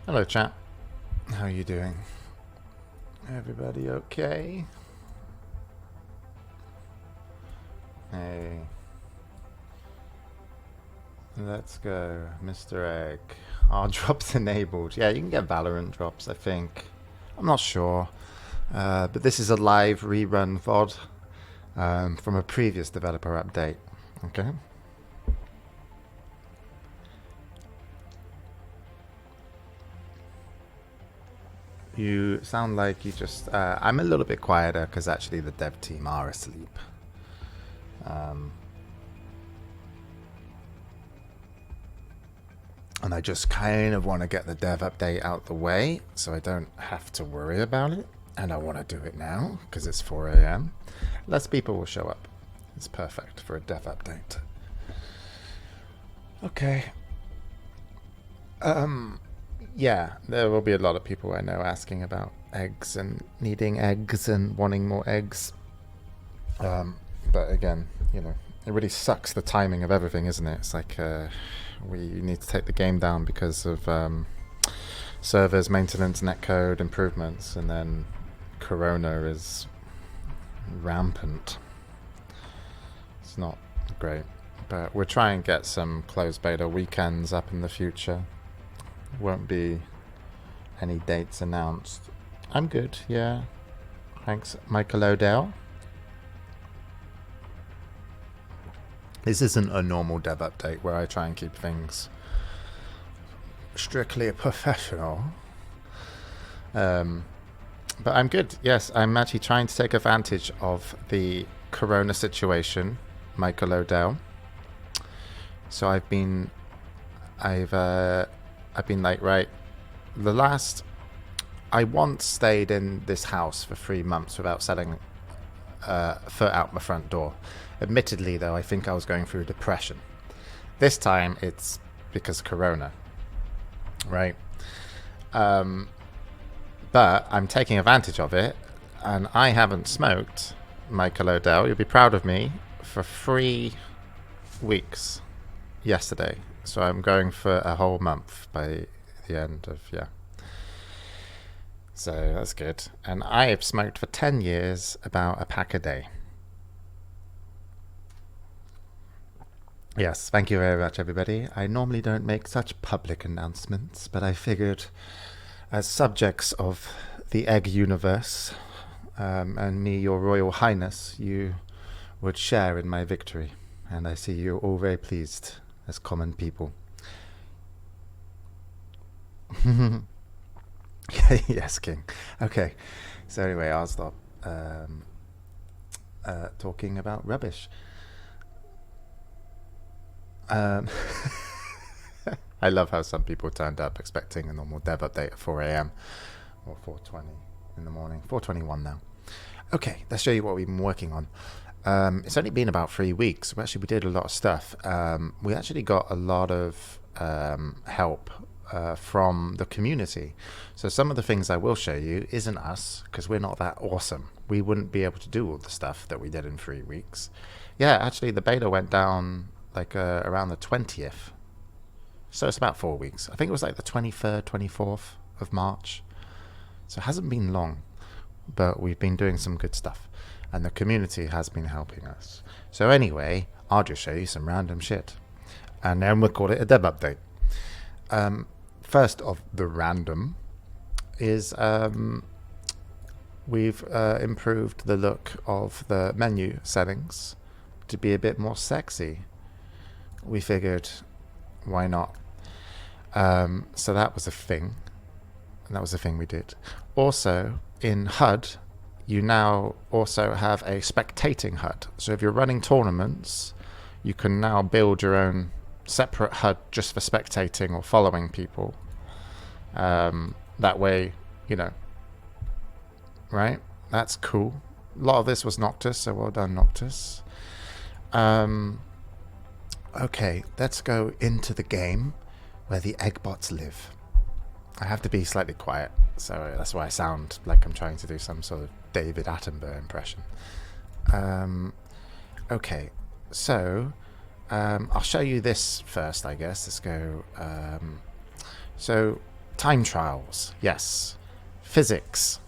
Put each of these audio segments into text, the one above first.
Hello chat, how are you doing? Everybody okay? Hey, let's go, Mr. Egg. Our drops enabled. Yeah, you can get Valorant drops, I think. I'm not sure, but this is a live rerun VOD from a previous developer update. Okay. You sound like you just... I'm a little bit quieter because actually the dev team are asleep. And I just kind of want to get the dev update out the way so I don't have to worry about it. And I want to do it now because it's 4 a.m. Less people will show up. It's perfect for a dev update. Okay. Yeah, there will be a lot of people I know asking about eggs and needing eggs and wanting more eggs. But again, you know, it really sucks the timing of everything, isn't it? It's like we need to take the game down because of servers, maintenance, netcode, improvements, and then Corona is rampant. It's not great. But we'll try and get some closed beta weekends up in the future. Won't be any dates announced. I'm good, yeah. Thanks, Michael O'Dell. This isn't a normal dev update where I try and keep things strictly professional. But I'm good, yes. I'm actually trying to take advantage of the Corona situation, Michael O'Dell. So I've been like, right, I once stayed in this house for 3 months without setting foot out my front door. Admittedly, though, I think I was going through depression. This time, it's because of Corona, right? But I'm taking advantage of it, and I haven't smoked, Michael O'Dell, you'll be proud of me, for 3 weeks yesterday. So I'm going for a whole month by the end of, yeah. So that's good. And I have smoked for 10 years about a pack a day. Yes, thank you very much, everybody. I normally don't make such public announcements, but I figured as subjects of the egg universe, and me, your royal highness, you would share in my victory. And I see you're all very pleased as common people. Yes, King. Okay, so anyway, I'll stop talking about rubbish. I love how some people turned up expecting a normal dev update at 4 a.m. or 4:20 in the morning. 4:21 now. Okay, let's show you what we've been working on. It's only been about 3 weeks. We did a lot of stuff. We actually got a lot of help from the community. So some of the things I will show you isn't us, because we're not that awesome. We wouldn't be able to do all the stuff that we did in 3 weeks. Yeah, actually the beta went down like around the 20th. So it's about 4 weeks. I think it was like the 23rd, 24th of March. So it hasn't been long, but we've been doing some good stuff. And the community has been helping us. So anyway, I'll just show you some random shit. And then we'll call it a dev update. First of the random is we've improved the look of the menu settings to be a bit more sexy. We figured, why not? So that was a thing. And that was a thing we did. Also, in HUD, you now also have a spectating HUD. So if you're running tournaments, you can now build your own separate HUD just for spectating or following people. That way, you know, right? That's cool. A lot of this was Noctis, so well done, Noctis. Okay, let's go into the game where the eggbots live. I have to be slightly quiet, so that's why I sound like I'm trying to do some sort of David Attenborough impression. Okay, so I'll show you this first, I guess. Let's go. So Time trials, yes. Physics.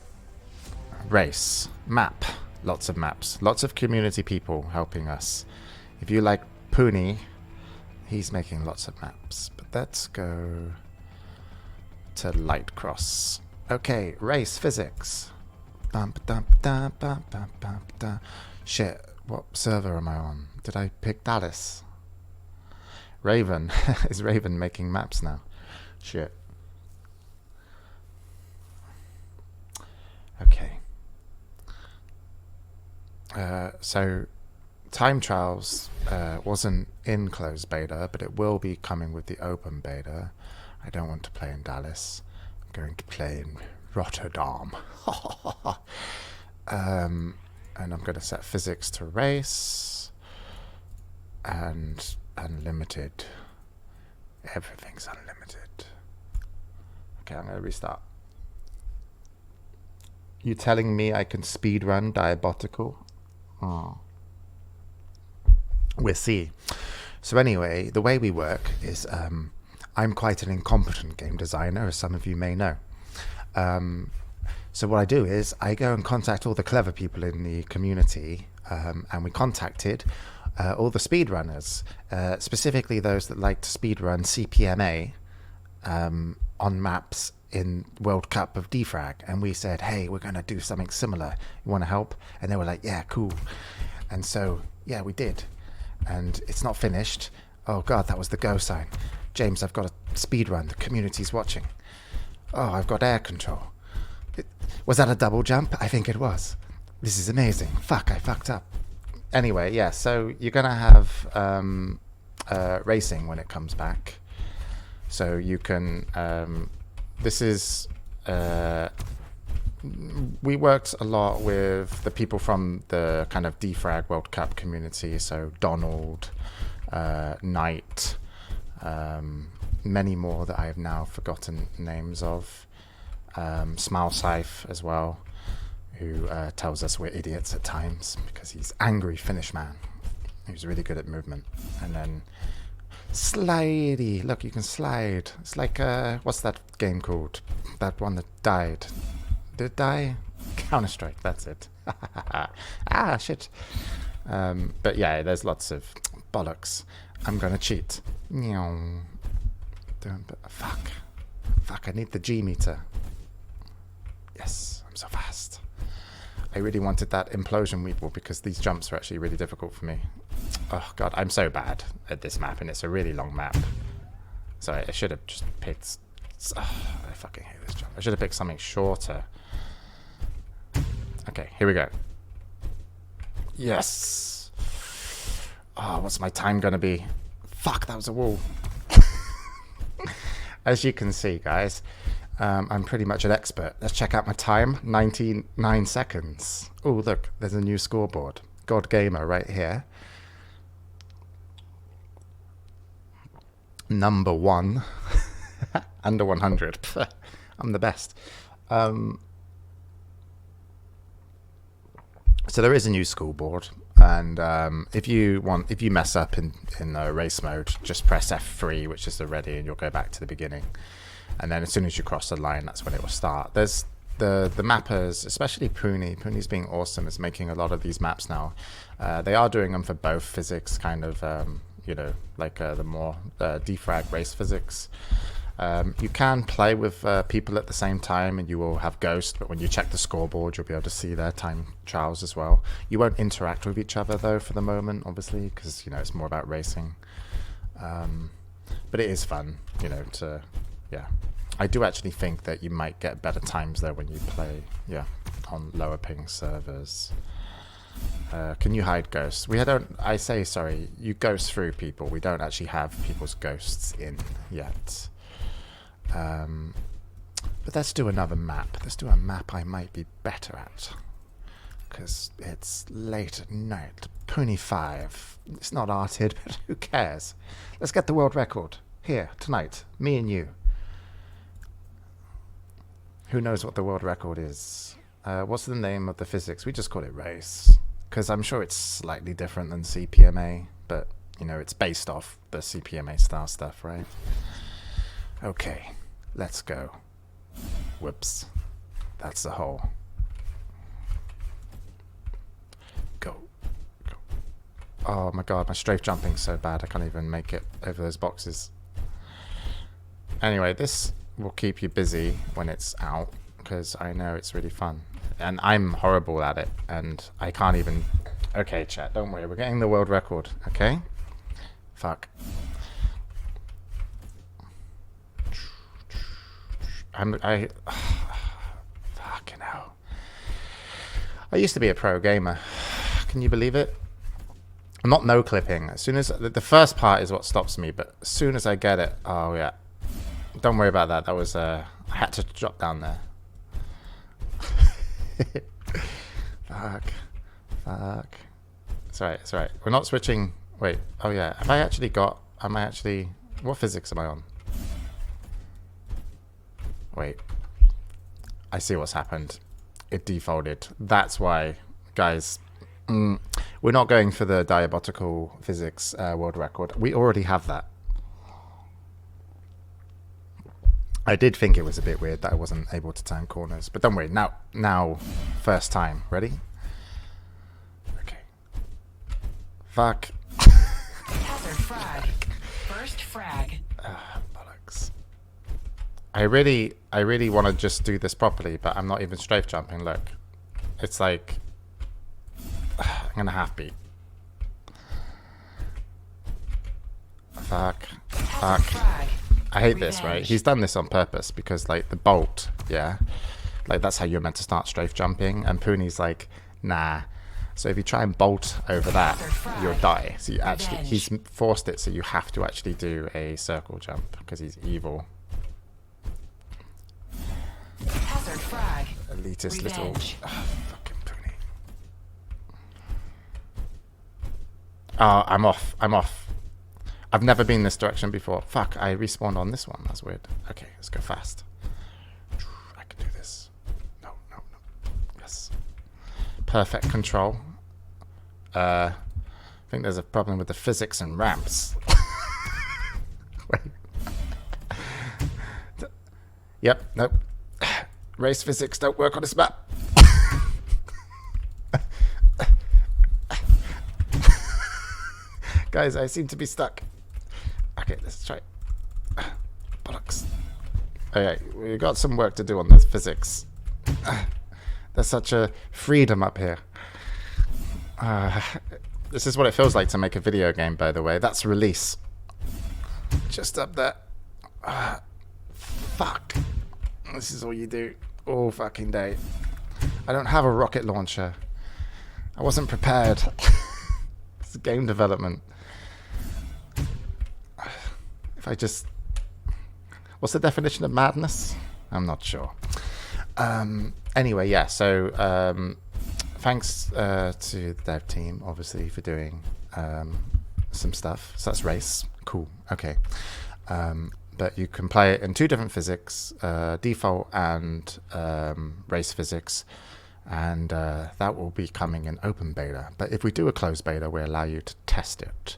Race. Map. Lots of maps. Lots of community people helping us. If you like Pooney, he's making lots of maps. But let's go to Light Cross. Okay, race, physics. Shit, what server am I on? Did I pick Dallas? Raven. Is Raven making maps now? Shit. Okay. So time trials wasn't in closed beta, but it will be coming with the open beta. I don't want to play in Dallas. I'm going to play in Rotterdam. And I'm going to set physics to race and unlimited. Everything's unlimited. Okay, I'm going to restart. You telling me I can speedrun Diabotical? Oh. We'll see. So anyway, the way we work is I'm quite an incompetent game designer, as some of you may know. So what I do is I go and contact all the clever people in the community, and we contacted all the speedrunners, specifically those that like to speedrun CPMA on maps in World Cup of Defrag, and we said, hey, we're going to do something similar. You want to help? And they were like, yeah, cool. And so, yeah, we did. And it's not finished. Oh, God, that was the go sign. James, I've got a speed run. The community's watching. Oh, I've got air control. Was that a double jump? I think it was. This is amazing. Fuck, I fucked up. Anyway, yeah, so you're going to have racing when it comes back. So you can... this is... we worked a lot with the people from the kind of Defrag World Cup community, so Donald, Knight, many more that I have now forgotten names of, Smile Scythe as well, who tells us we're idiots at times because he's angry Finnish man who's really good at movement. And then Slidey, look, you can slide. It's like what's that game called, that one that died? Did it die? Counter-Strike, that's it. Ah, shit. But yeah, there's lots of bollocks. I'm gonna cheat. Fuck, I need the G meter. Yes, I'm so fast. I really wanted that implosion weeble because these jumps are actually really difficult for me. Oh god, I'm so bad at this map, and it's a really long map. So I should have just picked... I fucking hate this jump. I should have picked something shorter. Okay, here we go. Yes! Oh, what's my time gonna be? Fuck, that was a wall. As you can see, guys, I'm pretty much an expert. Let's check out my time. 99 seconds. Oh, look, there's a new scoreboard. God Gamer right here. Number 1. Under 100. I'm the best. So there is a new scoreboard, and if you mess up in race mode, just press F3, which is the ready, and you'll go back to the beginning. And then as soon as you cross the line, that's when it will start. There's the mappers, especially Pooney. Pooney's being awesome. Is making a lot of these maps now. They are doing them for both physics, kind of, like the more defrag race physics. You can play with people at the same time, and you will have ghosts, but when you check the scoreboard, you'll be able to see their time trials as well. You won't interact with each other, though, for the moment, obviously, because, it's more about racing. But it is fun, yeah. I do actually think that you might get better times, though, when you play, on lower ping servers. Can you hide ghosts? You ghost through people. We don't actually have people's ghosts in yet. But let's do another map. Let's do a map I might be better at, because it's late at night. Pony 5. It's not arted, but who cares? Let's get the world record here tonight. Me and you. Who knows what the world record is? What's the name of the physics? We just call it race, because I'm sure it's slightly different than CPMA, but it's based off the CPMA style stuff, right? Okay. Let's go. Whoops. That's the hole. Go. Go. Oh my god, my strafe jumping's so bad I can't even make it over those boxes. Anyway, this will keep you busy when it's out, because I know it's really fun. And I'm horrible at it, and I can't even... Okay, chat, don't worry. We're getting the world record, okay? Fuck. Fucking hell. I used to be a pro gamer. Can you believe it? I'm not no-clipping. As soon as... The first part is what stops me, but as soon as I get it... Oh, yeah. Don't worry about that. That was... I had to drop down there. Fuck. Fuck. It's alright, it's alright. We're not switching... Wait. Oh, yeah. Have I actually got... Am I actually... What physics am I on? Wait. I see what's happened. It defaulted. That's why, guys. We're not going for the Diabotical physics world record. We already have that. I did think it was a bit weird that I wasn't able to turn corners. But don't worry. Now, first time. Ready? Okay. Fuck. Hazard frag. First frag. Bollocks. I really want to just do this properly, but I'm not even strafe jumping. Look. It's like... I'm going to half-beat. Fuck. Fuck. I hate this, right? He's done this on purpose because, like, the bolt, yeah? Like, that's how you're meant to start strafe jumping. And Pooney's like, nah. So if you try and bolt over that, you'll die. So you actually, he's forced it so you have to actually do a circle jump because he's evil. Elitist little... fucking Pooney. Oh, I'm off. I'm off. I've never been this direction before. Fuck, I respawned on this one. That's weird. Okay, let's go fast. I can do this. No, no, no. Yes. Perfect control. I think there's a problem with the physics and ramps. Wait. Yep, nope. Race physics don't work on this map. Guys, I seem to be stuck. Okay, let's try. Bollocks. Okay, we've got some work to do on this physics. There's such a freedom up here. This is what it feels like to make a video game, by the way. That's release. Just up there. Fuck. This is all you do all fucking day. I don't have a rocket launcher. I wasn't prepared. It's game development. If I just... What's the definition of madness? I'm not sure. Anyway, yeah, so thanks to the dev team, obviously, for doing some stuff. So that's race. Cool. Okay. But you can play it in two different physics, default and race physics. And that will be coming in open beta. But if we do a closed beta, we allow you to test it.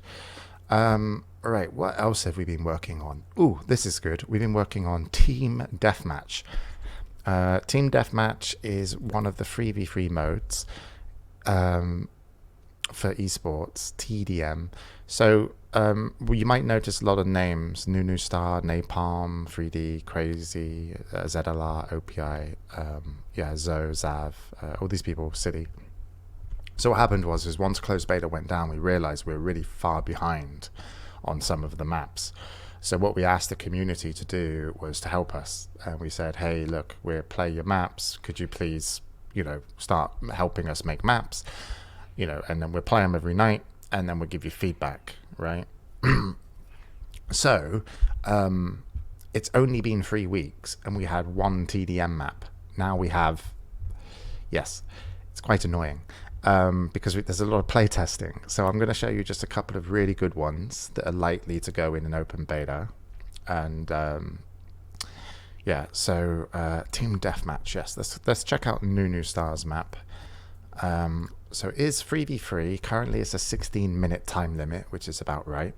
Right, what else have we been working on? Ooh, this is good. We've been working on Team Deathmatch. Team Deathmatch is one of the 3v3 modes for eSports, TDM. So you might notice a lot of names: Nunu Star, Napalm, 3D, Crazy, ZLR, OPI, yeah, Zoe, Zav, all these people, City. So what happened was once closed beta went down, we realized we were really far behind on some of the maps. So what we asked the community to do was to help us. And we said, hey, look, we'll play your maps. Could you please, you know, start helping us make maps? You know, and then we'll play them every night, and then we'll give you feedback, right? So it's only been 3 weeks, and we had one TDM map. Now we have, yes, it's quite annoying. Because there's a lot of play testing. So I'm going to show you just a couple of really good ones that are likely to go in an open beta. And yeah, so Team Deathmatch, yes. Let's check out Nunu Star's map. So it is 3v3. Currently it's a 16-minute time limit, which is about right.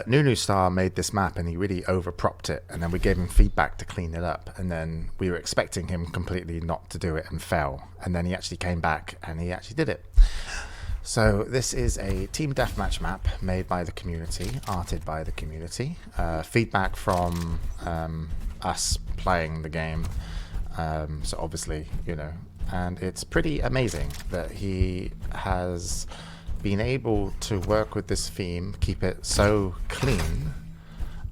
Nunu Star made this map and he really overpropped it, and then we gave him feedback to clean it up, and then we were expecting him completely not to do it and fell, and then he actually came back and he actually did it. So this is a team deathmatch map made by the community, arted by the community, feedback from us playing the game, so obviously, you know, and it's pretty amazing that he has been able to work with this theme, keep it so clean,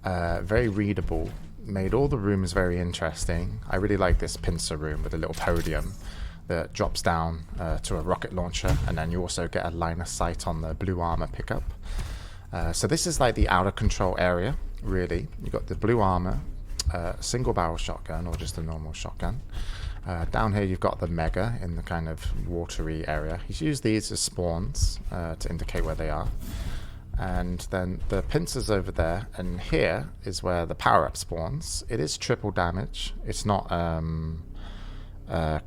very readable, made all the rooms very interesting. I really like this pincer room with a little podium that drops down to a rocket launcher, and then you also get a line of sight on the blue armor pickup. So this is like the out of control area, really. You've got the blue armor, single barrel shotgun or just a normal shotgun. Down here you've got the mega in the kind of watery area. He's used these as spawns to indicate where they are. And then the pincers over there, and here is where the power-up spawns. It is triple damage. It's not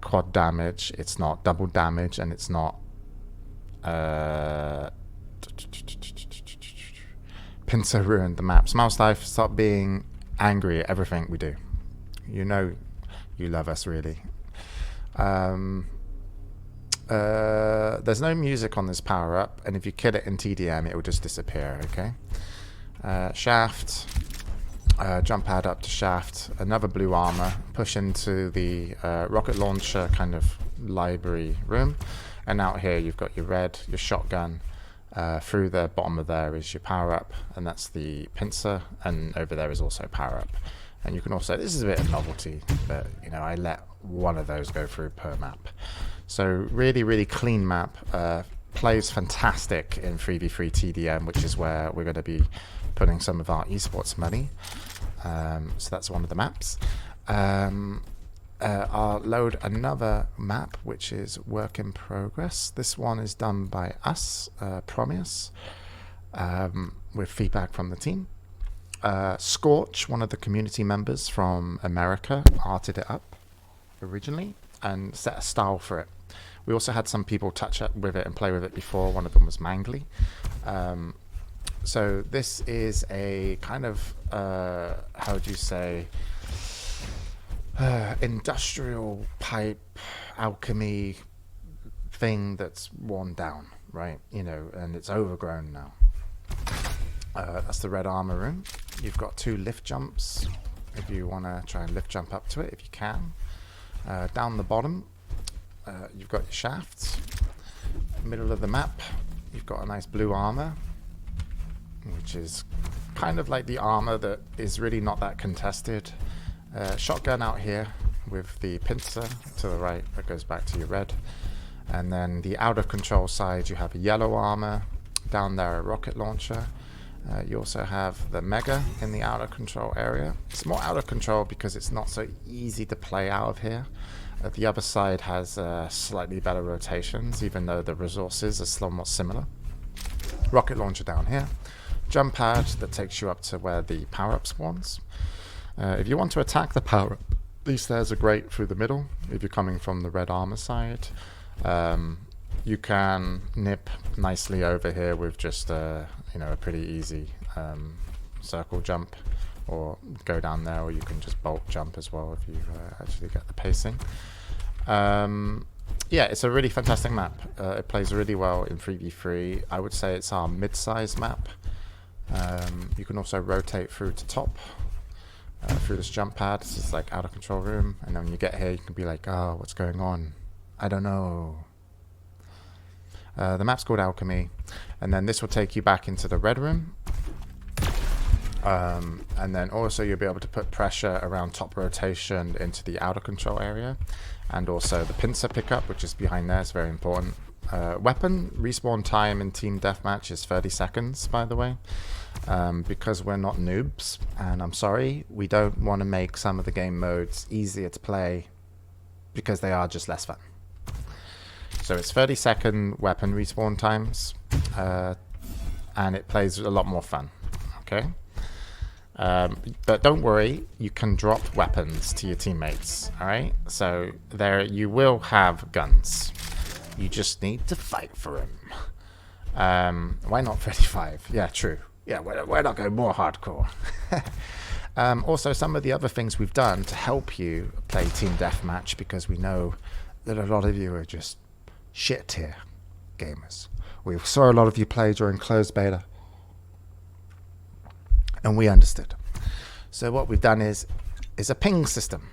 quad damage, it's not double damage, and it's not pincer ruined the map. Smiles Life, stop being angry at everything we do. You know you love us, really. There's no music on this power up, and if you kill it in TDM it will just disappear. Okay. Shaft, jump pad up to shaft, another blue armor, push into the rocket launcher kind of library room, and out here you've got your red, your shotgun. Through the bottom of there is your power up, and that's the pincer, and over there is also power up. And you can also, this is a bit of novelty, but you know, I let one of those go through per map. So really, really clean map. Plays fantastic in 3v3 TDM, which is where we're going to be putting some of our eSports money. So that's one of the maps. I'll load another map, which is work in progress. This one is done by us, Promius, with feedback from the team. Scorch, one of the community members from America, arted it up originally and set a style for it. We also had some people touch up with it and play with it before. One of them was Mangly. So this is a kind of, how do you say, industrial pipe alchemy thing that's worn down, right? You know, and it's overgrown now. That's the red armor room. You've got 2 lift jumps if you want to try and lift jump up to it, if you can. Down the bottom, you've got your shafts. Middle of the map, you've got a nice blue armor, which is kind of like the armor that is really not that contested. Shotgun out here with the pincer to the right that goes back to your red. And then the out of control side, you have a yellow armor. Down there, a rocket launcher. You also have the mega in the out of control area. It's more out of control because it's not so easy to play out of here. The other side has slightly better rotations, even though the resources are somewhat similar. Rocket launcher down here. Jump pad that takes you up to where the power-up spawns. If you want to attack the power-up, these stairs are great through the middle. If you're coming from the red armor side, you can nip nicely over here with just you know, a pretty easy circle jump, or go down there, or you can just bolt jump as well if you actually get the pacing. Yeah, it's a really fantastic map. It plays really well in 3v3. I would say it's our mid-size map. You can also rotate through to top through this jump pad. This is like out of control room, and then when you get here you can be like, oh, what's going on? I don't know. The map's called Alchemy, and then this will take you back into the red room. And then also you'll be able to put pressure around top rotation into the out of control area, and also the pincer pickup, which is behind there, is very important. Weapon respawn time in team deathmatch is 30 seconds, by the way, because we're not noobs, and I'm sorry, we don't want to make some of the game modes easier to play because they are just less fun. So it's 30-second weapon respawn times, and it plays a lot more fun. Okay. But don't worry, you can drop weapons to your teammates, alright? So there you will have guns. You just need to fight for them. Why not 35? Yeah, true. Yeah, we're not going more hardcore. Also, some of the other things we've done to help you play Team Deathmatch, because we know that a lot of you are just shit tier gamers. We saw a lot of you play during closed beta, and we understood. So what we've done is a ping system.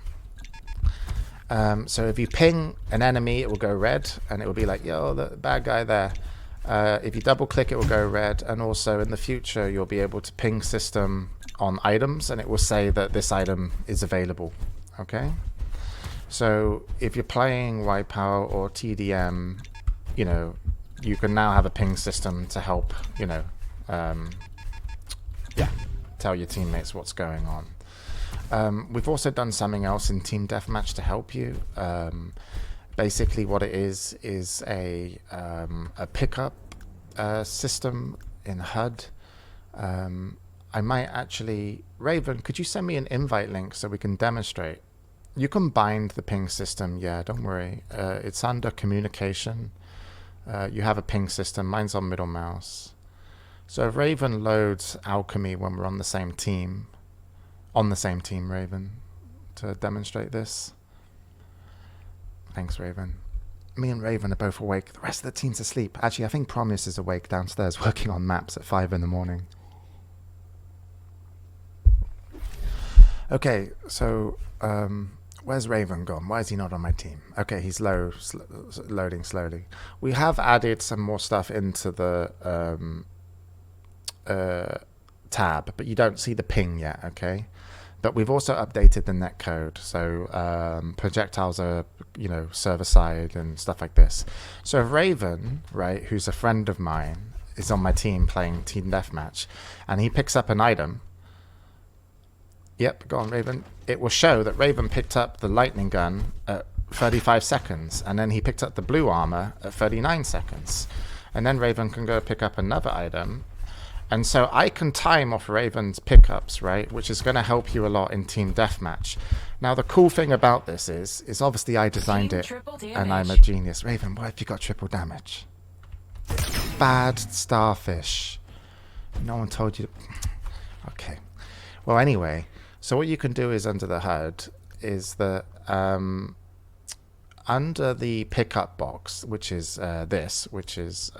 So if you ping an enemy, it will go red, and it will be like, yo, the bad guy there. If you double click, it will go red, and also in the future you'll be able to ping system on items, and it will say that this item is available. Okay, so if you're playing Wipeout or TDM, you know, you can now have a ping system to help, you know, tell your teammates what's going on. We've also done something else in Team Deathmatch to help you. Basically what it is a pickup system in HUD. I might actually... Raven, could you send me an invite link so we can demonstrate? You can bind the ping system, yeah, don't worry. It's under communication. You have a ping system. Mine's on middle mouse. So if Raven loads Alchemy when we're on the same team, Raven, to demonstrate this. Thanks, Raven. Me and Raven are both awake. The rest of the team's asleep. Actually, I think Promise is awake downstairs working on maps at 5 in the morning. Okay, so where's Raven gone? Why is he not on my team? Okay, he's loading slowly. We have added some more stuff into the tab, but you don't see the ping yet, okay? But we've also updated the netcode, so projectiles are, you know, server side and stuff like this. So if Raven, right, who's a friend of mine, is on my team playing Team Deathmatch, and he picks up an item. Yep, go on, Raven. It will show that Raven picked up the lightning gun at 35 seconds, and then he picked up the blue armor at 39 seconds. And then Raven can go pick up another item. And so I can time off Raven's pickups, right, which is going to help you a lot in Team Deathmatch. Now, the cool thing about this is obviously I designed it, and I'm a genius. Raven, why have you got triple damage? Bad starfish. No one told you to... Okay. Well, anyway, so what you can do is under the HUD is that under the pickup box, which is this, which is...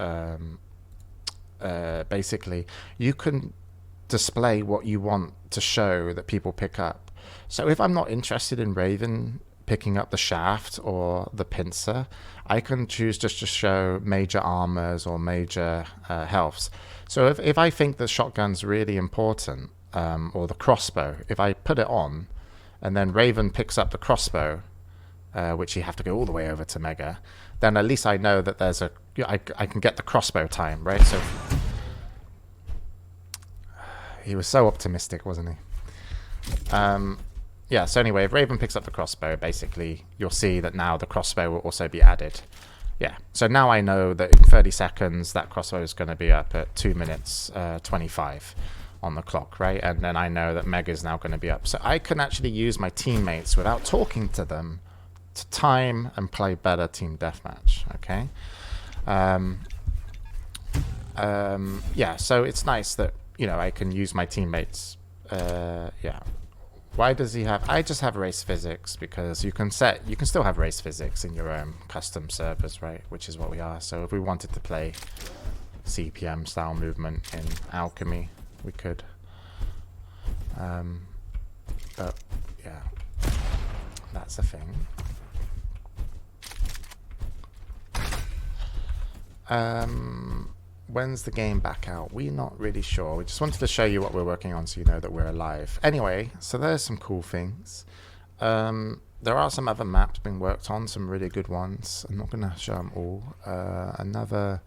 basically, you can display what you want to show that people pick up. So if I'm not interested in Raven picking up the shaft or the pincer, I can choose just to show major armors or major healths. So if I think the shotgun's really important, or the crossbow, if I put it on and then Raven picks up the crossbow, which you have to go all the way over to Mega, then at least I know that there's a... I can get the crossbow time, right? So he was so optimistic, wasn't he? Yeah, so anyway, if Raven picks up the crossbow, basically, you'll see that now the crossbow will also be added. Yeah, so now I know that in 30 seconds, that crossbow is going to be up at 2 minutes 25 on the clock, right? And then I know that Mega is now going to be up. So I can actually use my teammates without talking to them to time and play better Team Deathmatch, okay? Yeah, so it's nice that, you know, I can use my teammates. Yeah. Why does he have... I just have race physics because you can still have race physics in your own custom servers, right? Which is what we are. So if we wanted to play CPM style movement in Alchemy, we could. But yeah, that's a thing. When's the game back out? We're not really sure. We just wanted to show you what we're working on so you know that we're alive. Anyway, so there's some cool things. There are some other maps being worked on, some really good ones. I'm not going to show them all. Another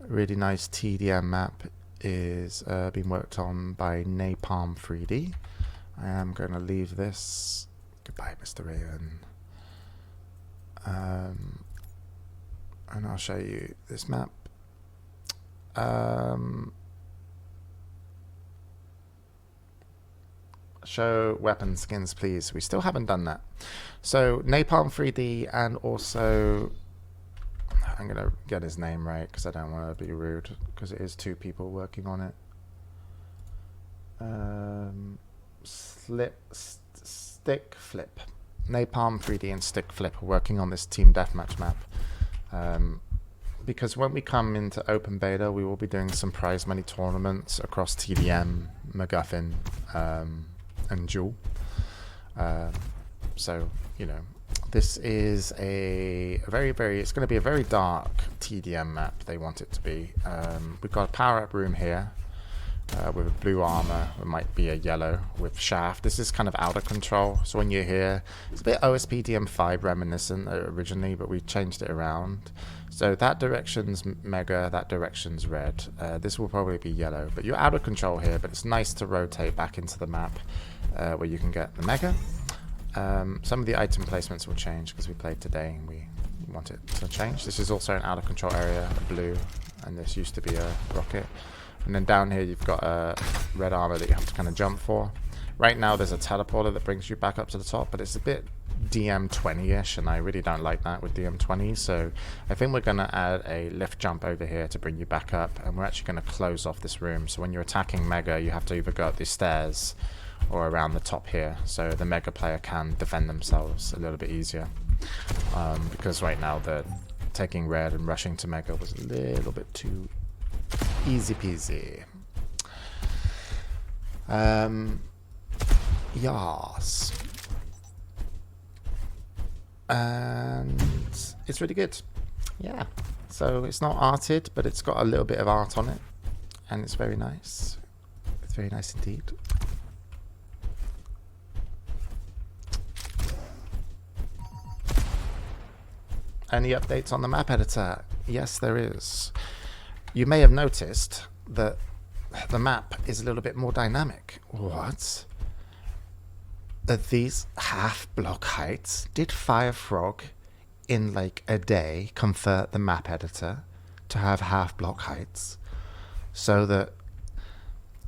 really nice TDM map is being worked on by Napalm 3D. I am going to leave this. Goodbye, Mr. Raven. And I'll show you this map. Show weapon skins, please. We still haven't done that. So Napalm 3D, and also I'm gonna get his name right because I don't want to be rude, because it is 2 people working on it. Stick Flip. Napalm 3D and Stick Flip are working on this team deathmatch map. Because when we come into open beta, we will be doing some prize money tournaments across TDM, McGuffin, and Jewel. So, you know, this is a it's going to be a very dark TDM map. They want it to be. We've got a power-up room here with a blue armor. It might be a yellow with shaft. This is kind of out of control. So when you're here, it's a bit OSP DM5 reminiscent originally, but we changed it around. So that direction's mega, that direction's red. This will probably be yellow, but you're out of control here. But it's nice to rotate back into the map where you can get the mega. Some of the item placements will change because we played today and we want it to change. This is also an out of control area, a blue, and this used to be a rocket. And then down here you've got a red armor that you have to kind of jump for. Right now there's a teleporter that brings you back up to the top, but it's a bit DM20-ish, and I really don't like that with DM20. So I think we're going to add a lift jump over here to bring you back up, and we're actually going to close off this room. So when you're attacking mega, you have to either go up these stairs or around the top here, so the mega player can defend themselves a little bit easier. Because right now the taking red and rushing to mega was a little bit too easy peasy. Yes. And it's really good. Yeah. So it's not arted, but it's got a little bit of art on it, and it's very nice. It's very nice indeed. Any updates on the map editor? Yes, there is. You may have noticed that the map is a little bit more dynamic. What? That these half block heights? Did Firefrog in like a day convert the map editor to have half block heights so that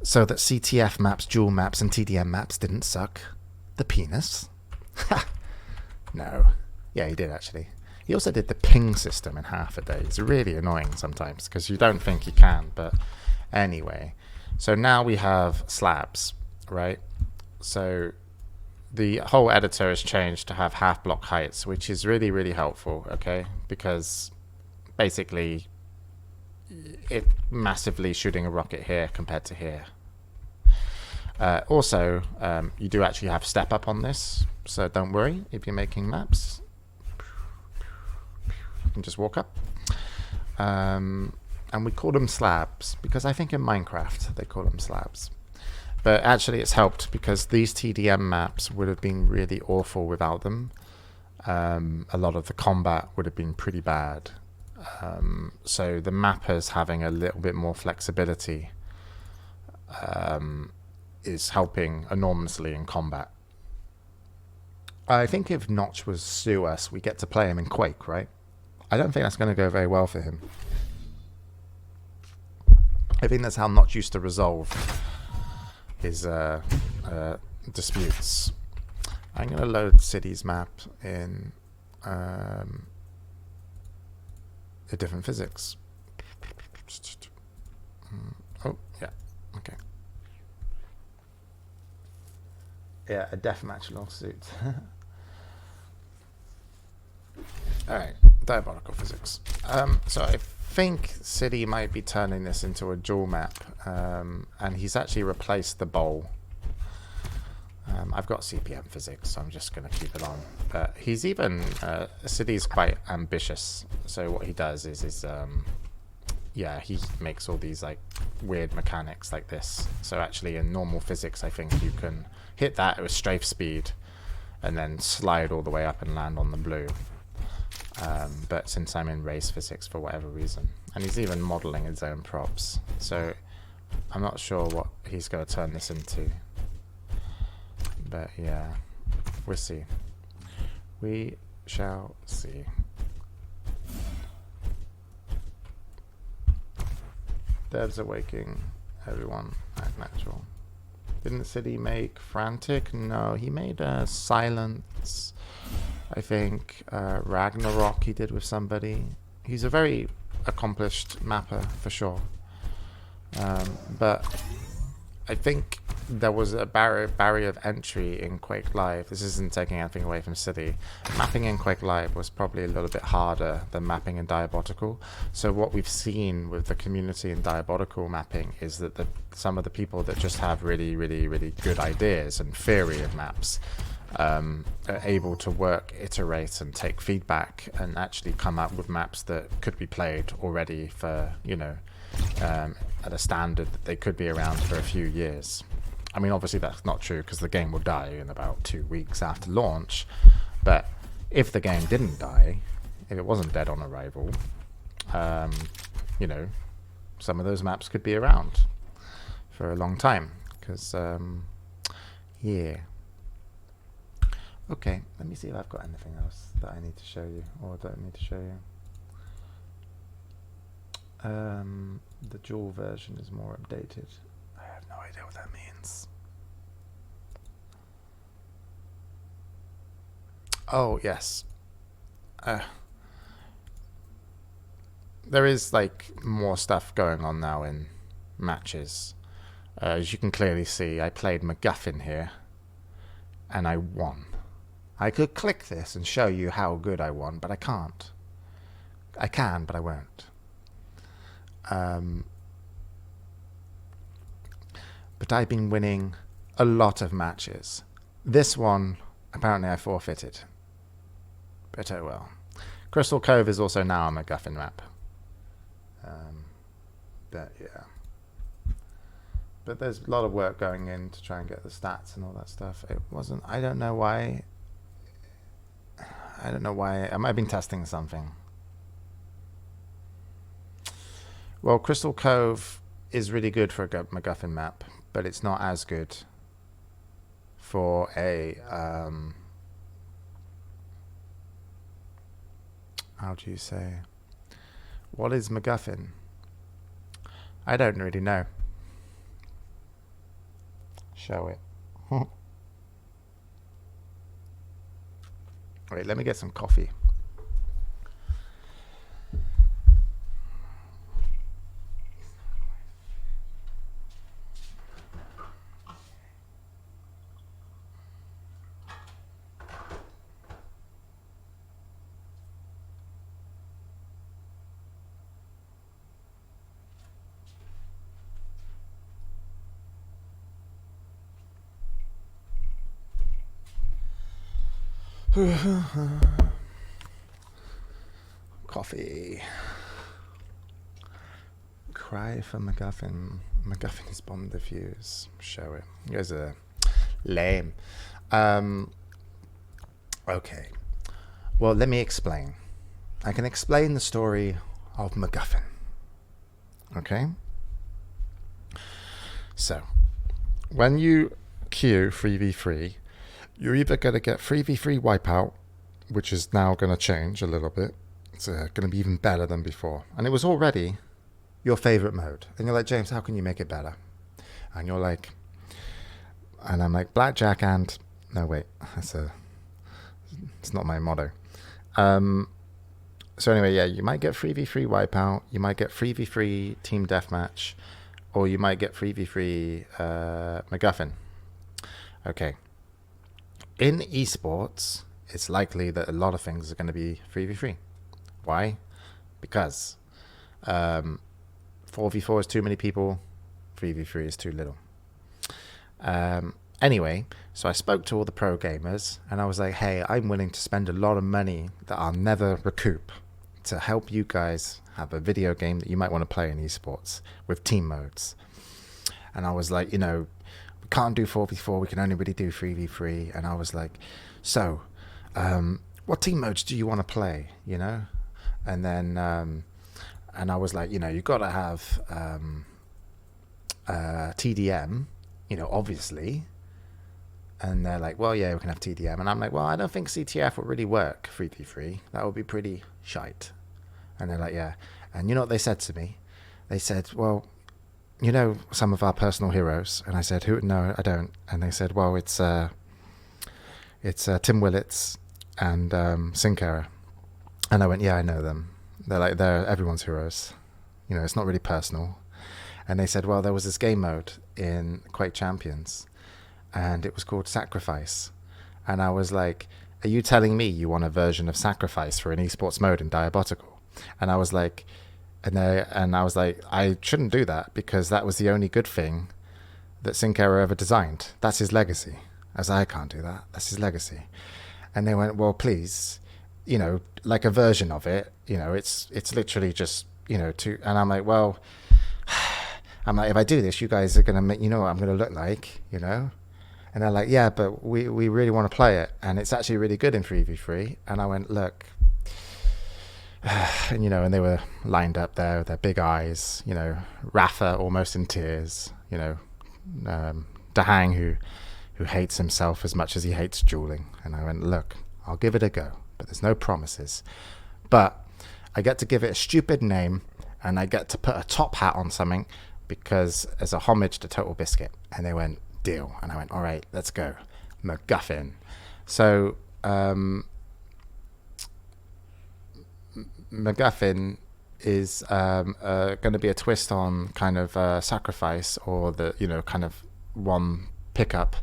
CTF maps, dual maps, and TDM maps didn't suck the penis? No. Yeah, he did actually. He also did the ping system in half a day. It's really annoying sometimes because you don't think you can, but anyway. So now we have slabs, right? So the whole editor has changed to have half block heights, which is really, really helpful, okay? Because basically it massively shooting a rocket here compared to here. Also, you do actually have step up on this, so don't worry if you're making maps. You can just walk up. And we call them slabs because I think in Minecraft they call them slabs. But actually it's helped because these TDM maps would have been really awful without them. A lot of the combat would have been pretty bad. So the mappers having a little bit more flexibility is helping enormously in combat. I think if Notch was sue us, we get to play him in Quake, right? I don't think that's going to go very well for him. I think that's how Notch used to resolve his disputes. I'm going to load Cities map in a different physics. Oh, yeah. Okay. Yeah, a deathmatch lawsuit. Alright, Diabotical physics. So I think City might be turning this into a dual map, and he's actually replaced the bowl. I've got CPM physics, so I'm just going to keep it on. But he's even, City's quite ambitious, so what he does is yeah, he makes all these like weird mechanics like this. So actually in normal physics, I think you can hit that with strafe speed and then slide all the way up and land on the blue. But since I'm in race physics for whatever reason, and he's even modeling his own props, so I'm not sure what he's going to turn this into. But yeah, we'll see. We shall see. Devs are waking everyone at natural. Didn't City make Frantic? No, he made Silence. I think Ragnarok he did with somebody. He's a very accomplished mapper for sure. But I think there was a barrier of entry in Quake Live. This isn't taking anything away from City. Mapping in Quake Live was probably a little bit harder than mapping in Diabotical. So what we've seen with the community in Diabotical mapping is that some of the people that just have really, really, really good ideas and theory of maps are able to work, iterate, and take feedback, and actually come up with maps that could be played already for, at a standard that they could be around for a few years. I mean, obviously that's not true because the game will die in about 2 weeks after launch. But if the game didn't die, if it wasn't dead on arrival, some of those maps could be around for a long time. Because, yeah. Okay, let me see if I've got anything else that I need to show you, or don't need to show you. The dual version is more updated. I have no idea what that means. Oh, yes. There is more stuff going on now in matches. As you can clearly see, I played McGuffin here and I won. I could click this and show you how good I won, but I can't. I can, but I won't. But I've been winning a lot of matches. This one, apparently I forfeited. But oh well. Crystal Cove is also now a McGuffin map. But yeah. But there's a lot of work going in to try and get the stats and all that stuff. It wasn't, I don't know why. I might have been testing something. Well, Crystal Cove is really good for a MacGuffin map, but it's not as good for a how do you say? What is MacGuffin? I don't really know. Show it. Wait, let me get some coffee. Coffee. Cry for McGuffin. McGuffin is bomb diffuse. Show it. You guys are lame. Okay. Well, let me explain. I can explain the story of McGuffin. Okay? So, when you queue 3v3, you're either going to get 3v3 wipeout, which is now going to change a little bit. It's going to be even better than before. And it was already your favorite mode. And you're like, James, how can you make it better? And you're like, and I'm like, blackjack and, no, wait, it's not my motto. So anyway, yeah, you might get 3v3 wipeout, you might get 3v3 team deathmatch, or you might get 3v3 McGuffin. Okay. In eSports, it's likely that a lot of things are going to be 3v3. Why? Because 4v4 is too many people, 3v3 is too little. Anyway, so I spoke to all the pro gamers, and I was like, hey, I'm willing to spend a lot of money that I'll never recoup to help you guys have a video game that you might want to play in eSports with team modes. And I was like, we can't do 4v4, we can only really do 3v3. And I was like, so what team modes do you want to play, And then and I was like, you've got to have TDM, obviously. And they're like, well, yeah, we can have TDM. And I'm like, well, I don't think CTF would really work 3v3. That would be pretty shite. And they're like, yeah. And you know what they said to me? They said, well, some of our personal heroes. And I said, who? No, I don't. And they said, well, it's Tim Willits and Sincera. And I went, yeah, I know them. They're everyone's heroes. It's not really personal. And they said, well, there was this game mode in Quake Champions, and it was called Sacrifice. And I was like, are you telling me you want a version of Sacrifice for an esports mode in Diabotical? And I was like, I shouldn't do that, because that was the only good thing that Sinclair ever designed. That's his legacy. As I can't do that. That's his legacy. And they went, well, please, like a version of it, it's literally just, and I'm like, well, if I do this, you guys are going to make, what I'm going to look like, And they're like, yeah, but we really want to play it. And it's actually really good in 3v3. And I went, look, and, and they were lined up there with their big eyes, Rafa almost in tears, Dahang, who hates himself as much as he hates dueling. And I went, look, I'll give it a go, but there's no promises. But I get to give it a stupid name, and I get to put a top hat on something, because as a homage to Total Biscuit. And they went, deal. And I went, all right, let's go. McGuffin. So McGuffin is going to be a twist on kind of Sacrifice, or the kind of one pickup,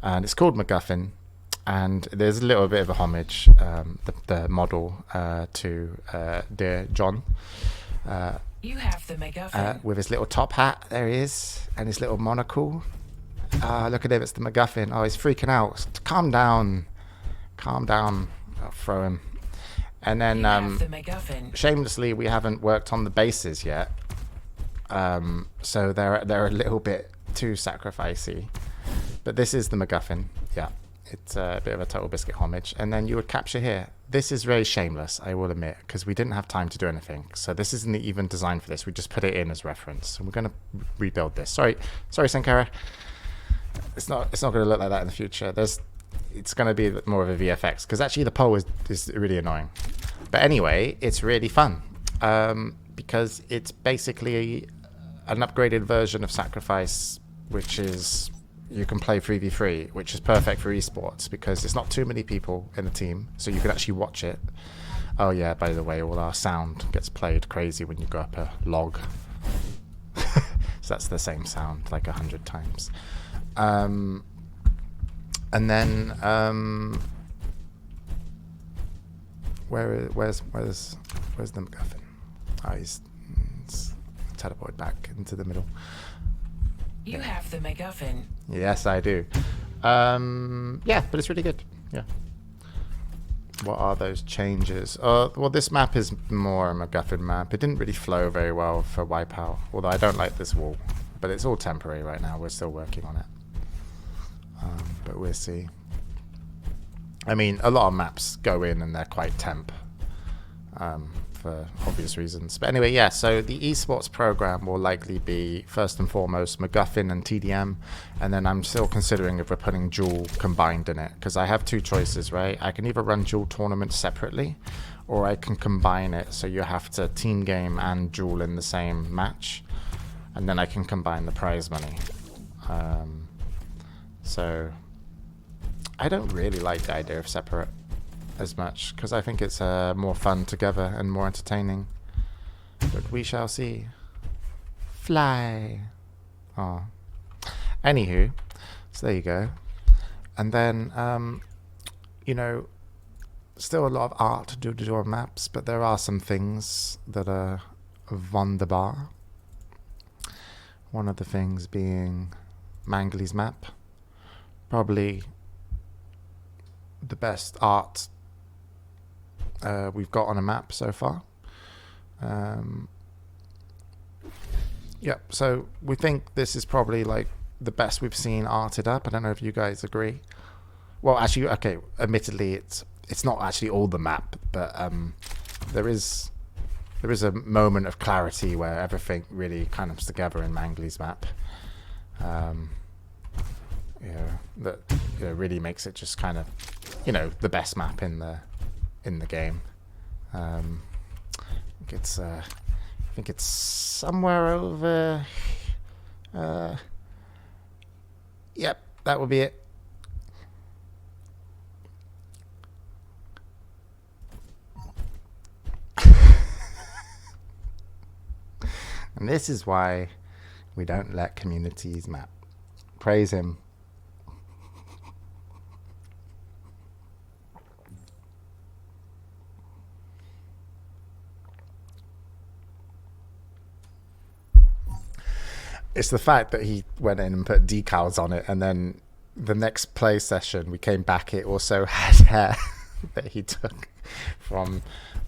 and it's called McGuffin, and there's a little bit of a homage, the model to dear John, You have the McGuffin. with his little top hat. There he is, and his little monocle. Look at him, it's the McGuffin. Oh, he's freaking out. Calm down. I'll throw him. And then You have the McGuffin. shamelessly, we haven't worked on the bases yet, so they're a little bit too sacrificey. But this is the McGuffin. Yeah, it's a bit of a Total Biscuit homage. And then you would capture here. This is very shameless, I will admit, because we didn't have time to do anything. So this isn't even designed for this. We just put it in as reference, and we're going to rebuild this. Sorry, Sankara. It's not going to look like that in the future. It's going to be more of a VFX, because actually the pole is really annoying. But anyway, it's really fun, because it's basically an upgraded version of Sacrifice, which is, you can play 3v3, which is perfect for esports, because there's not too many people in the team, so you can actually watch it. Oh yeah, by the way, all our sound gets played crazy when you go up a log. So that's the same sound like 100 times. And then where's the McGuffin? Oh, he's teleported back into the middle. You have the McGuffin. Yes, I do. Yeah, but it's really good. Yeah. What are those changes? Well, this map is more a McGuffin map. It didn't really flow very well for Wipeout, although I don't like this wall. But it's all temporary right now. We're still working on it. But we'll see. I mean, a lot of maps go in and they're quite temp, for obvious reasons. But anyway, yeah, so the esports program will likely be, first and foremost, McGuffin and TDM. And then I'm still considering if we're putting duel combined in it, because I have two choices, right? I can either run duel tournaments separately, or I can combine it, so you have to team game and duel in the same match. And then I can combine the prize money. So I don't really like the idea of separate as much, because I think it's more fun together and more entertaining. But we shall see. Fly. Oh. Anywho, so there you go. And then, still a lot of art to do on maps, but there are some things that are wunderbar. One of the things being Mangley's map. Probably the best art we've got on a map so far. Yep, so we think this is probably like the best we've seen arted up. I don't know if you guys agree. Well, actually, okay, admittedly, it's not actually all the map, but there is a moment of clarity where everything really kind of comes together in Mangley's map. That really makes it just kind of, the best map in the game. I think it's somewhere over. Yep, that would be it. And this is why We don't let communities map. Praise him. It's the fact that he went in and put decals on it, and then the next play session we came back, it also had hair that he took from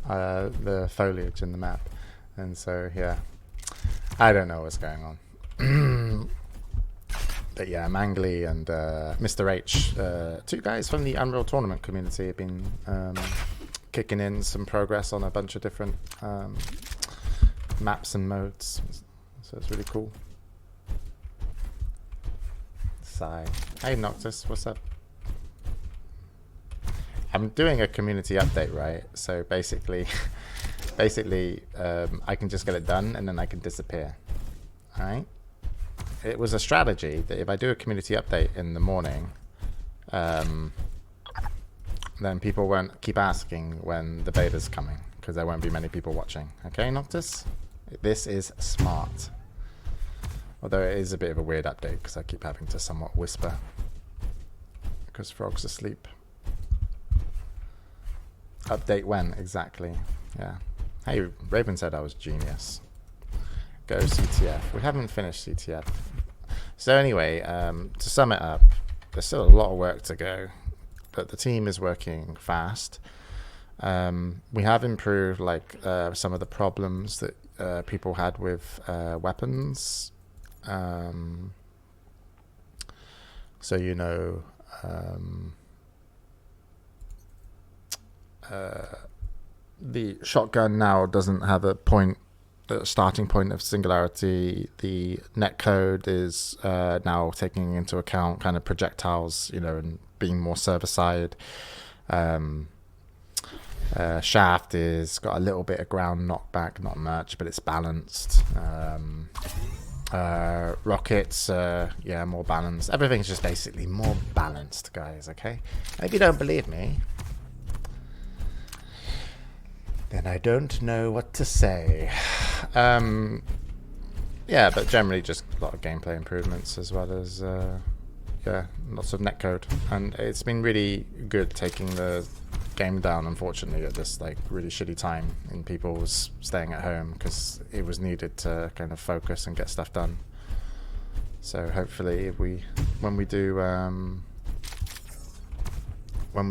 the foliage in the map. And so, yeah, I don't know what's going on. But yeah, Mangly and Mr. H, 2 guys from the Unreal Tournament community, have been kicking in some progress on a bunch of different maps and modes. So it's really cool. Hey Noctis, what's up? I'm doing a community update, right? So basically, I can just get it done and then I can disappear. All right. It was a strategy that if I do a community update in the morning, then people won't keep asking when the beta's coming because there won't be many people watching. Okay, Noctis? This is smart. Although it is a bit of a weird update because I keep having to somewhat whisper because Frog's asleep. Update when? Exactly. Yeah. Hey, Raven said I was genius. Go CTF. We haven't finished CTF. So anyway, to sum it up, there's still a lot of work to go, but the team is working fast. We have improved like some of the problems that people had with weapons. So you know, the shotgun now doesn't have a starting point of singularity. The netcode is now taking into account kind of projectiles, you know, and being more server side. Shaft is got a little bit of ground knockback, not much, but it's balanced. Rockets, yeah, more balanced. Everything's just basically more balanced, guys, okay? And if you don't believe me, then I don't know what to say. Yeah, but generally just a lot of gameplay improvements as well as, yeah, lots of netcode. And it's been really good taking the game down, unfortunately, at this like really shitty time in people's staying at home because it was needed to kind of focus and get stuff done. So hopefully when we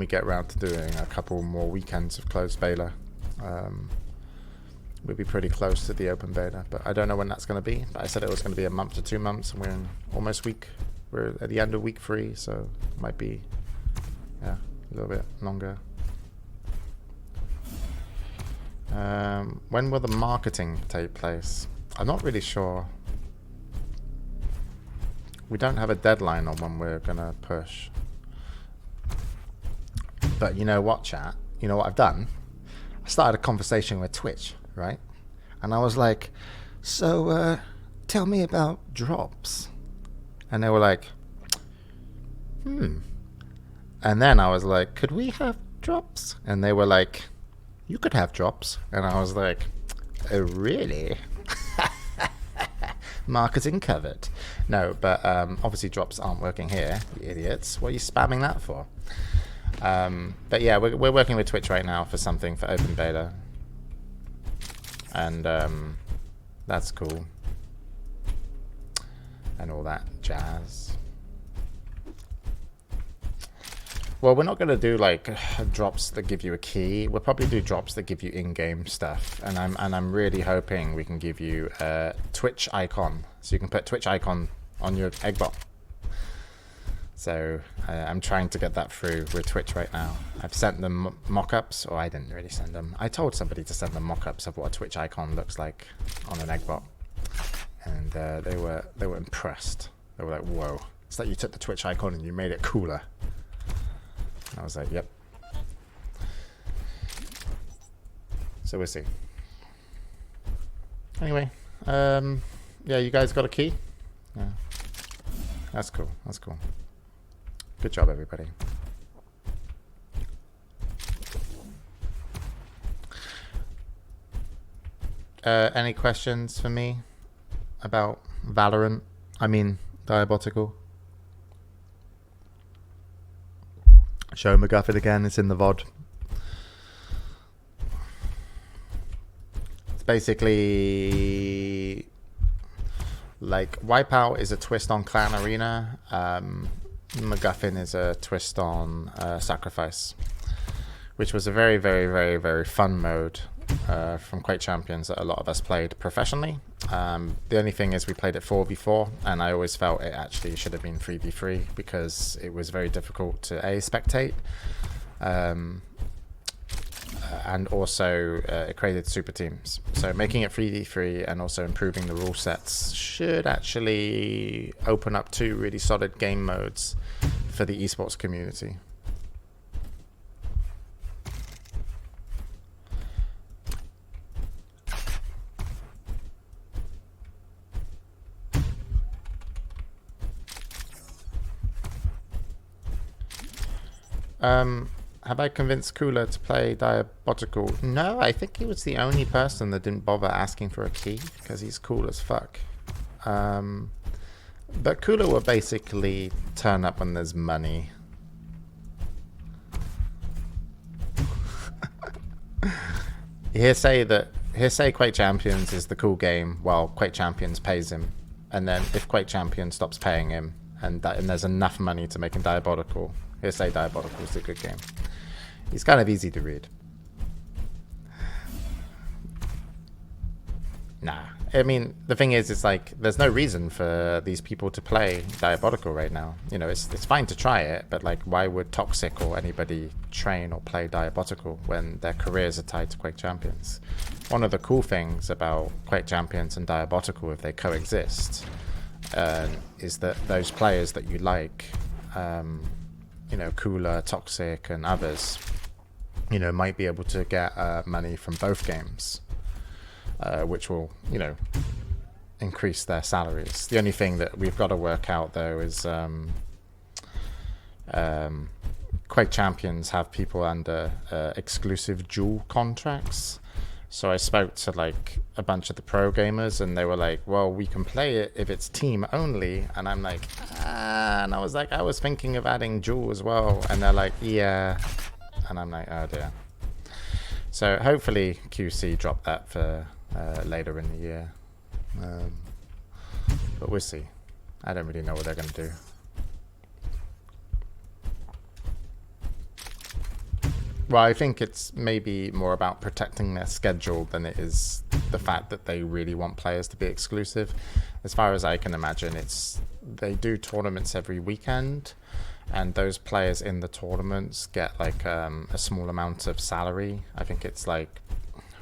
get around to doing a couple more weekends of closed beta, we'll be pretty close to the open beta, but I don't know when that's going to be. But I said it was going to be a month to 2 months, and we're in almost we're at the end of week 3, so it might be, yeah, a little bit longer. When will the marketing take place? I'm not really sure. We don't have a deadline on when we're gonna push. But you know what, chat? You know what I've done? I started a conversation with Twitch, right? And I was like, so tell me about drops. And they were like, And then I was like, could we have drops? And they were like, you could have drops. And I was like, oh, really? Marketing covered. No, but obviously drops aren't working here, you idiots. What are you spamming that for? But yeah, we're working with Twitch right now for something for open beta. And that's cool. And all that jazz. Well, we're not going to do like drops that give you a key. We'll probably do drops that give you in-game stuff. And I'm really hoping we can give you a Twitch icon, so you can put Twitch icon on your eggbot. So I'm trying to get that through with Twitch right now. I've sent them mock-ups, or I didn't really send them. I told somebody to send them mock-ups of what a Twitch icon looks like on an eggbot, and they were impressed. They were like, "Whoa! It's like you took the Twitch icon and you made it cooler." I was like, yep. So we'll see. Anyway, yeah, you guys got a key? Yeah. That's cool. That's cool. Good job, everybody. Any questions for me about Valorant. I mean, Diabotical. Show McGuffin again. It's in the VOD. It's basically like Wipeout is a twist on Clan Arena. McGuffin is a twist on Sacrifice, which was a very, very, very, very fun mode from Quake Champions that a lot of us played professionally. The only thing is we played it 4v4, and I always felt it actually should have been 3v3 because it was very difficult to spectate. And also it created super teams. So making it 3v3 and also improving the rule sets should actually open up 2 really solid game modes for the esports community. Have I convinced Cooler to play Diabotical? No, I think he was the only person that didn't bother asking for a key because he's cool as fuck. But Cooler will basically turn up when there's money. He'll say Quake Champions is the cool game while Quake Champions pays him, and then if Quake Champions stops paying him and there's enough money to make him Diabotical, he'll say Diabotical is a good game. He's kind of easy to read. Nah. I mean, the thing is, it's like, there's no reason for these people to play Diabotical right now. You know, it's fine to try it, but like, why would Toxic or anybody train or play Diabotical when their careers are tied to Quake Champions? One of the cool things about Quake Champions and Diabotical, if they coexist, is that those players that you like, you know, Cooler, Toxic, and others, you know, might be able to get money from both games, which will, you know, increase their salaries. The only thing that we've got to work out, though, is Quake Champions have people under exclusive dual contracts. So I spoke to like a bunch of the pro gamers, and they were like, well, we can play it if it's team only. And I'm like, and I was like, I was thinking of adding dual as well. And they're like, yeah. And I'm like, oh dear. So hopefully QC drop that for later in the year. But we'll see. I don't really know what they're going to do. Well, I think it's maybe more about protecting their schedule than it is the fact that they really want players to be exclusive. As far as I can imagine, they do tournaments every weekend, and those players in the tournaments get like a small amount of salary. I think it's like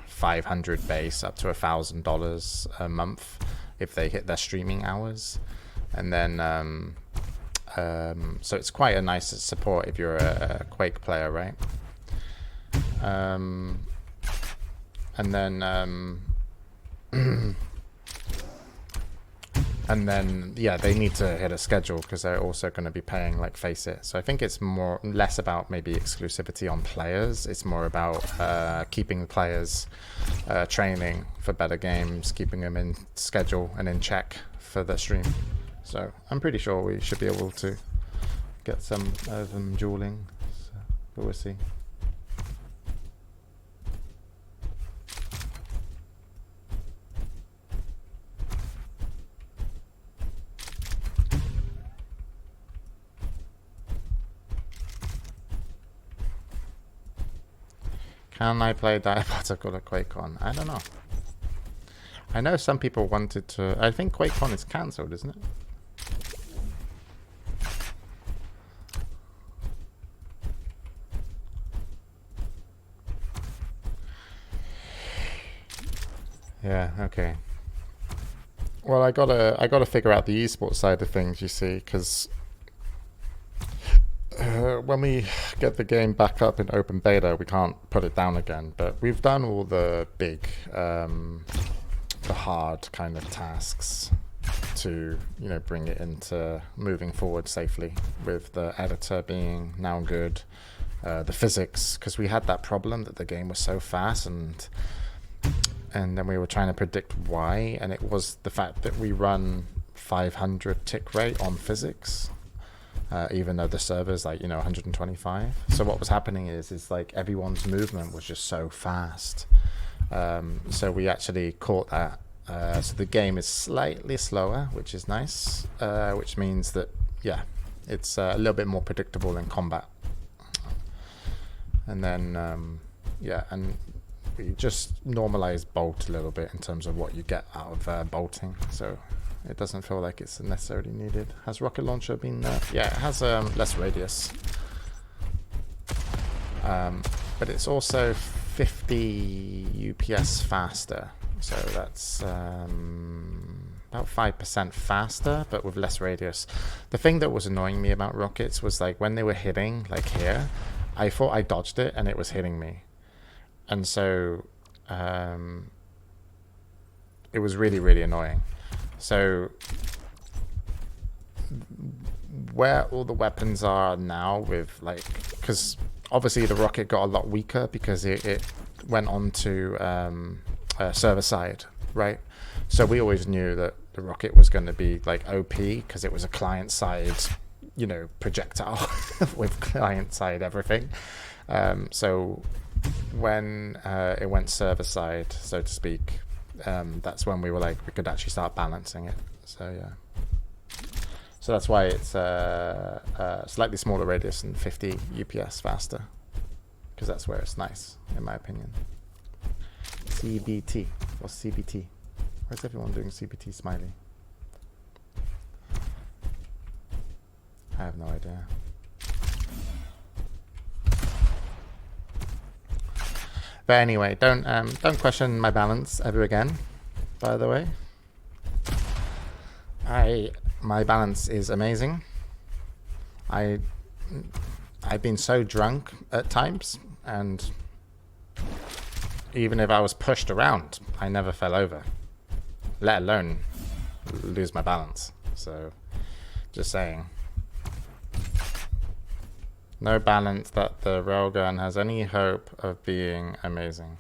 500 base up to $1,000 a month if they hit their streaming hours. And then so it's quite a nice support if you're a Quake player, right? And then yeah, they need to hit a schedule because they're also going to be paying like Face It. So I think it's less about maybe exclusivity on players. It's more about keeping the players training for better games, keeping them in schedule and in check for the stream. So I'm pretty sure we should be able to get some of them dueling, so, but we'll see. Can I play Diabotical at QuakeCon? I don't know. I know some people wanted to. I think QuakeCon is cancelled, isn't it? Yeah. Okay. Well, I gotta figure out the esports side of things. You see, because when we get the game back up in open beta, we can't put it down again. But we've done all the big, the hard kind of tasks to, you know, bring it into moving forward safely, with the editor being now good, the physics, because we had that problem that the game was so fast, and and then we were trying to predict why, and it was the fact that we run 500 tick rate on physics, even though the server's like 125. So what was happening is like everyone's movement was just so fast. So we actually caught that. So the game is slightly slower, which is nice, which means that it's a little bit more predictable in combat. And then and we just normalize bolt a little bit in terms of what you get out of bolting, so it doesn't feel like it's necessarily needed. Has rocket launcher been yeah, it has less radius, but it's also 50 UPS faster, so that's about 5% faster, but with less radius. The thing that was annoying me about rockets was like when they were hitting like here, I thought I dodged it and it was hitting me. And so it was really, really annoying. So where all the weapons are now with like, because obviously the rocket got a lot weaker because it went on to server side, right? So we always knew that the rocket was going to be like OP because it was a client side, projectile with client side everything. So when it went server side, so to speak, that's when we were like, we could actually start balancing it. So yeah, so that's why it's slightly smaller radius and 50 UPS faster, because that's where it's nice, in my opinion. CBT. What's CBT? Where's everyone doing CBT smiley? I have no idea. But anyway, don't question my balance ever again. By the way, my balance is amazing. I've been so drunk at times, and even if I was pushed around, I never fell over, let alone lose my balance. So, just saying. No balance that the railgun has any hope of being amazing.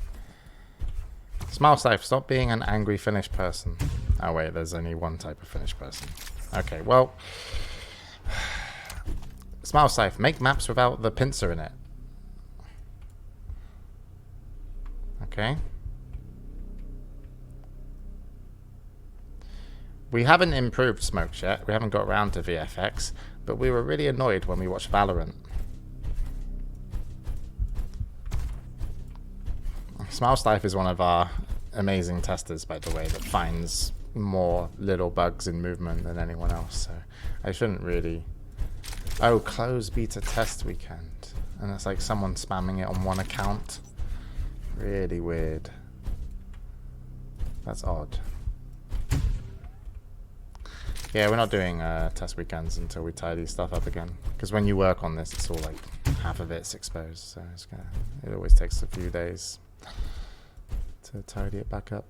Smile Safe, stop being an angry Finnish person. Oh wait, there's only one type of Finnish person. Okay, well, Smile Safe, make maps without the pincer in it. Okay. We haven't improved smokes yet. We haven't got around to VFX, but we were really annoyed when we watched Valorant. Smiles Life is one of our amazing testers, by the way, that finds more little bugs in movement than anyone else. So I shouldn't really... Oh, close beta test weekend. And it's like someone spamming it on one account. Really weird. That's odd. Yeah, we're not doing test weekends until we tidy stuff up again. Because when you work on this, it's all like half of it's exposed. So it always takes a few days to tidy it back up.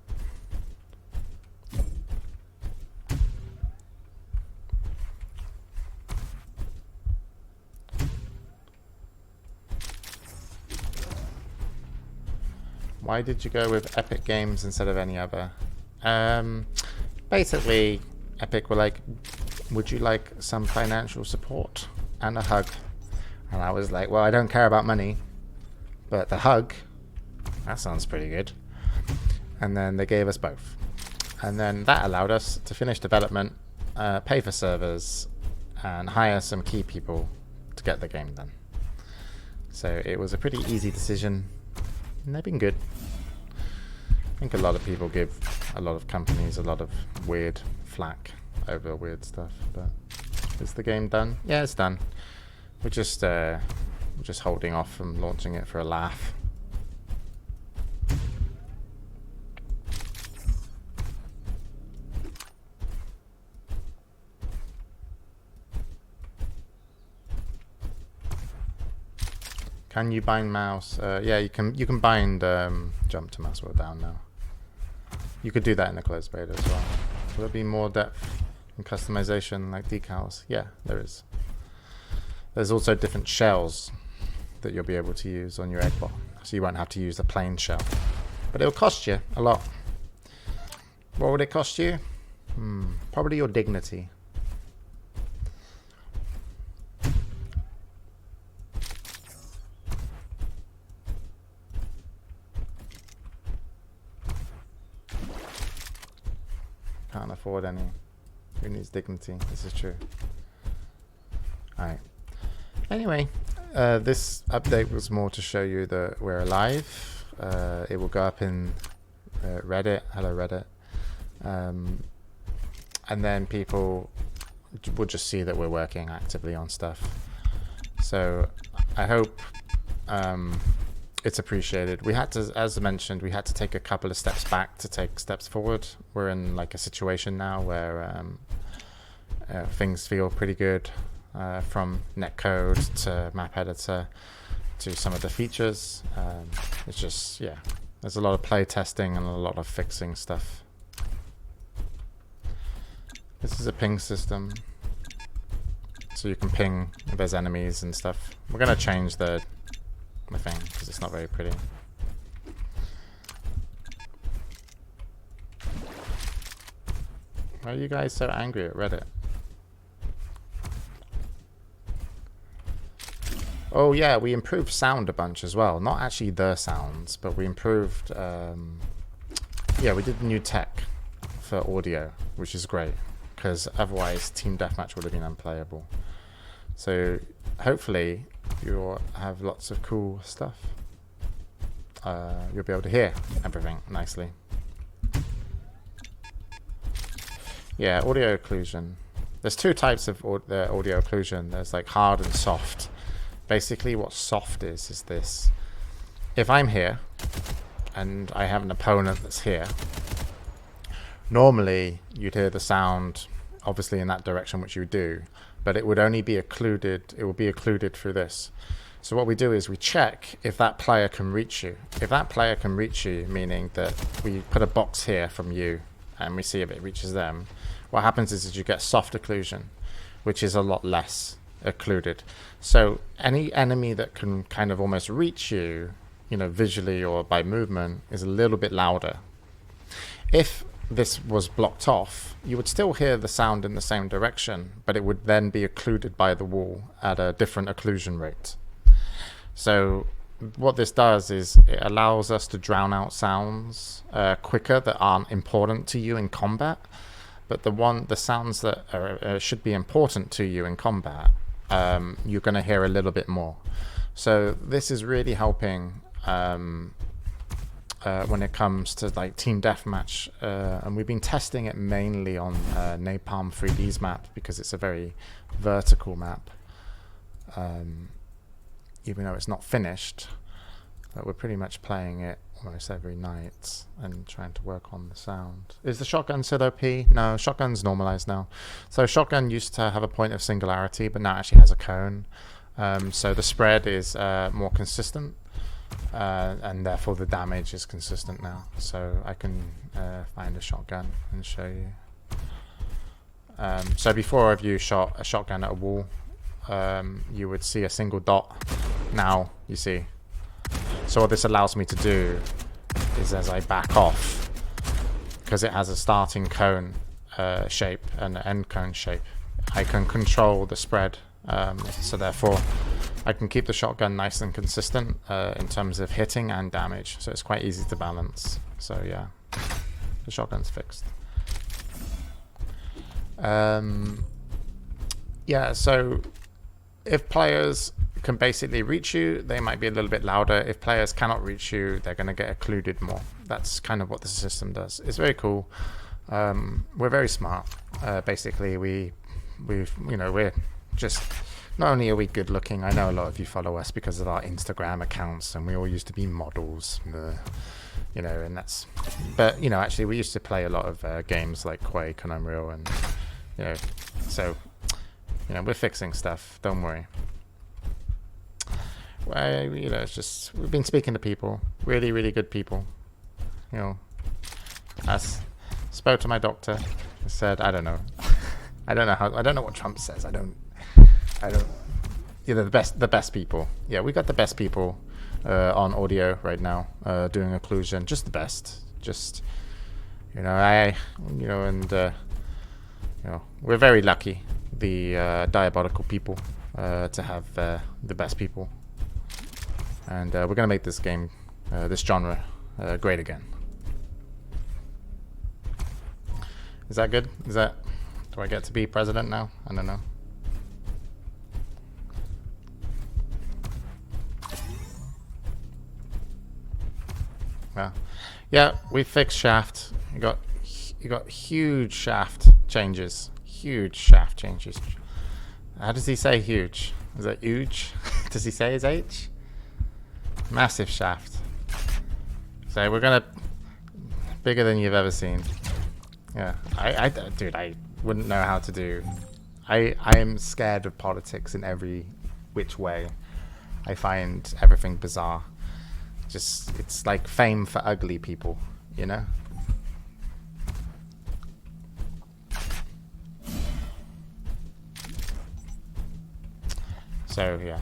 Why did you go with Epic Games instead of any other? Basically, Epic were like, would you like some financial support and a hug? And I was like, well, I don't care about money, but the hug, that sounds pretty good. And then they gave us both. And then that allowed us to finish development, pay for servers, and hire some key people to get the game done. So it was a pretty easy decision, and they've been good. I think a lot of people give a lot of companies a lot of weird flack over weird stuff, but is the game done? Yeah, it's done. We're just holding off from launching it for a laugh. Can you bind mouse? Yeah, you can. You can bind jump to mouse wheel down now. You could do that in the closed beta as well. Will there be more depth and customization like decals? Yeah, there is. There's also different shells that you'll be able to use on your eggbot, so you won't have to use a plain shell. But it'll cost you a lot. What would it cost you? Probably your dignity. Can't afford any. Who needs dignity? This is true. Alright. Anyway, this update was more to show you that we're alive. It will go up in Reddit. Hello, Reddit. And then people will just see that we're working actively on stuff. So I hope it's appreciated. We had to, as mentioned, we had to take a couple of steps back to take steps forward. We're in like a situation now where things feel pretty good, from netcode to map editor to some of the features. It's just, yeah, there's a lot of play testing and a lot of fixing stuff. This is a ping system, so you can ping if there's enemies and stuff. We're gonna change the thing because it's not very pretty. Why are you guys so angry at Reddit? Oh yeah, we improved sound a bunch as well. Not actually the sounds, but we improved, yeah, we did new tech for audio, which is great, because otherwise Team Deathmatch would have been unplayable. So hopefully you'll have lots of cool stuff. You'll be able to hear everything nicely. Yeah, audio occlusion. There's two types of audio occlusion. There's like hard and soft. Basically what soft is this. If I'm here and I have an opponent that's here, normally you'd hear the sound obviously in that direction, which you do, but it would only be occluded, it will be occluded through this. So what we do is we check if that player can reach you. If that player can reach you, meaning that we put a box here from you and we see if it reaches them, what happens is you get soft occlusion, which is a lot less occluded. So any enemy that can kind of almost reach you, you know, visually or by movement, is a little bit louder. If this was blocked off, you would still hear the sound in the same direction, but it would then be occluded by the wall at a different occlusion rate. So what this does is it allows us to drown out sounds quicker that aren't important to you in combat, but the sounds that should be important to you in combat, you're going to hear a little bit more. So this is really helping when it comes to like Team Deathmatch, and we've been testing it mainly on Napalm 3D's map because it's a very vertical map, even though it's not finished, but we're pretty much playing it almost every night and trying to work on the sound. Is the shotgun still OP? No, shotgun's normalized now. So shotgun used to have a point of singularity, but now it actually has a cone, so the spread is more consistent. And therefore the damage is consistent now. So I can find a shotgun and show you. So before, if you shot a shotgun at a wall, you would see a single dot. Now you see. So what this allows me to do is, as I back off, because it has a starting cone shape and an end cone shape, I can control the spread. So therefore I can keep the shotgun nice and consistent in terms of hitting and damage, so it's quite easy to balance. So yeah, the shotgun's fixed. Yeah, so if players can basically reach you, they might be a little bit louder. If players cannot reach you, they're going to get occluded more. That's kind of what the system does. It's very cool. We're very smart. Basically, we're just, not only are we good looking, I know a lot of you follow us because of our Instagram accounts, and we all used to be models, you know, and that's, but, you know, actually we used to play a lot of games like Quake and Unreal, and, you know, so, you know, we're fixing stuff, don't worry. Well, you know, it's just, we've been speaking to people, really, really good people, you know. I spoke to my doctor, I said, I don't know. I don't know what Trump says. I don't, you know, the best people. Yeah, we got the best people. on audio right now, doing occlusion, just the best. Just, and we're very lucky, the Diabotical people, to have the best people, and we're gonna make this game, this genre, great again. Is that good? Do I get to be president now? I don't know. Well, yeah, we fixed shaft. You got huge shaft changes. Huge shaft changes. How does he say huge? Is that huge? Does he say his H? Massive shaft. So we're gonna bigger than you've ever seen. Yeah, dude, I wouldn't know how to do. I am scared of politics in every which way. I find everything bizarre. Just, it's like fame for ugly people, you know? So yeah,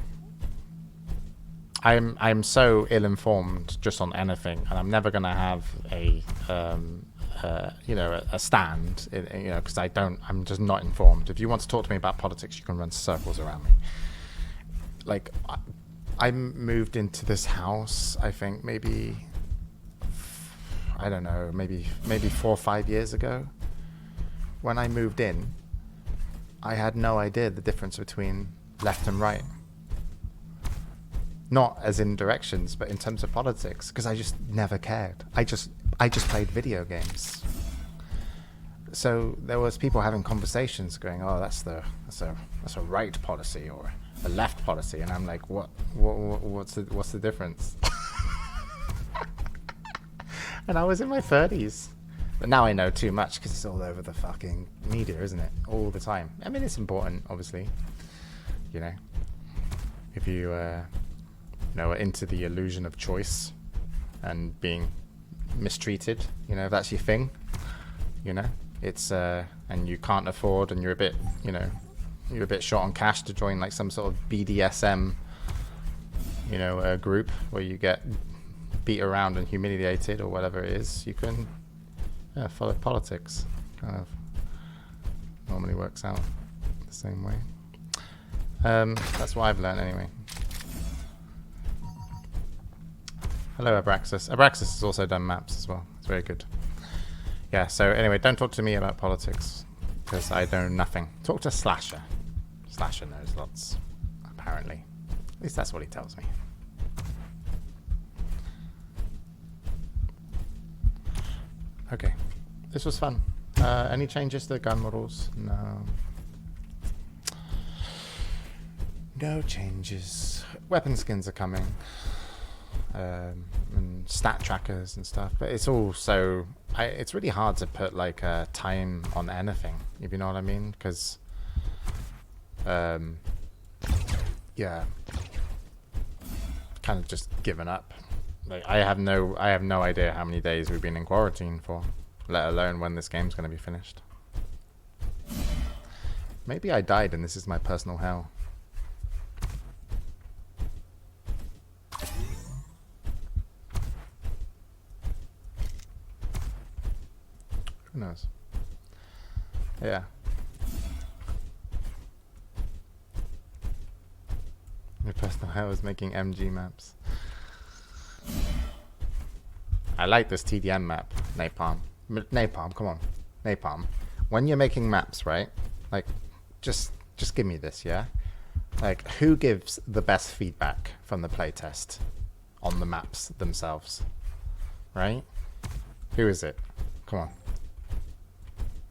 I'm so ill-informed just on anything, and I'm never gonna have a a stand, because I'm just not informed. If you want to talk to me about politics, you can run circles around me. Like, I moved into this house, I think maybe, I don't know, maybe 4 or 5 years ago. When I moved in, I had no idea the difference between left and right. Not as in directions, but in terms of politics, because I just never cared. I just played video games. So there was people having conversations going, "Oh, that's a right policy or a left policy," and I'm like, what's the difference? And I was in my 30s, but now I know too much because it's all over the fucking media, isn't it? All the time. I mean, it's important, obviously. If you are into the illusion of choice and being mistreated, if that's your thing, it's and you can't afford, and you're a bit short on cash to join like some sort of BDSM, group where you get beat around and humiliated or whatever it is, you can follow politics. Kind of normally works out the same way. That's what I've learned anyway. Hello, Abraxas. Abraxas has also done maps as well. It's very good. Yeah, so anyway, don't talk to me about politics, because I know nothing. Talk to Slasher. Slasher knows lots, apparently. At least that's what he tells me. Okay, this was fun. Any changes to the gun models? No. No changes. Weapon skins are coming. And stat trackers and stuff, but it's all so it's really hard to put like a time on anything, if you know what I mean, because yeah, kind of just given up. Like I have no idea how many days we've been in quarantine for, let alone when this game's going to be finished. Maybe I died and this is my personal hell. Who knows? Yeah. Your personal hell is making MG maps. I like this TDM map, Napalm. Napalm, come on. Napalm. When you're making maps, right? Like, just give me this, yeah? Like, who gives the best feedback from the playtest on the maps themselves? Right? Who is it? Come on.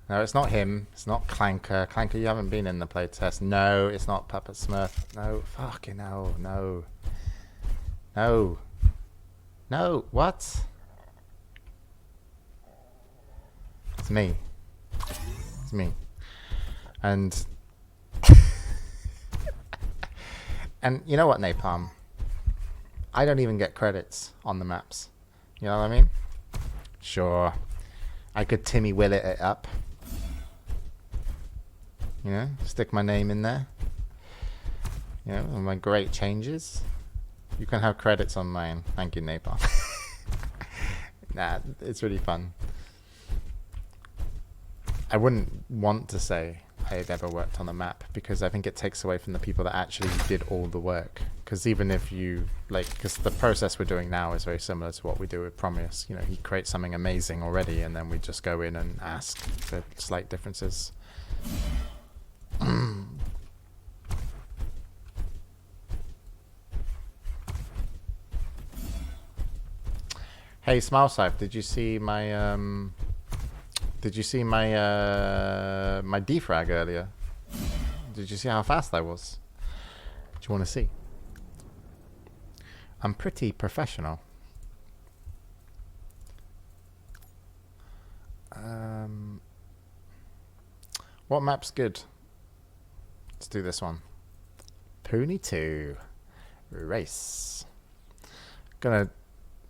No, it's not him. It's not Clanker. Clanker, you haven't been in the playtest. No, it's not Puppet Smurf. No, fucking hell. No. No. No, what? It's me. It's me. And... and you know what, Napalm? I don't even get credits on the maps. You know what I mean? Sure. I could Timmy Willett it up. Stick my name in there. My great changes. You can have credits on mine. Thank you, Napalm. Nah, it's really fun. I wouldn't want to say I'd ever worked on the map because I think it takes away from the people that actually did all the work. Because even if you, like, because the process we're doing now is very similar to what we do with Prometheus. You know, he creates something amazing already and then we just go in and ask for slight differences. Hey, Smilesife, did you see my my defrag earlier? Did you see how fast I was? Do you want to see? I'm pretty professional. What map's good? Let's do this one. Pony 2 race. Gonna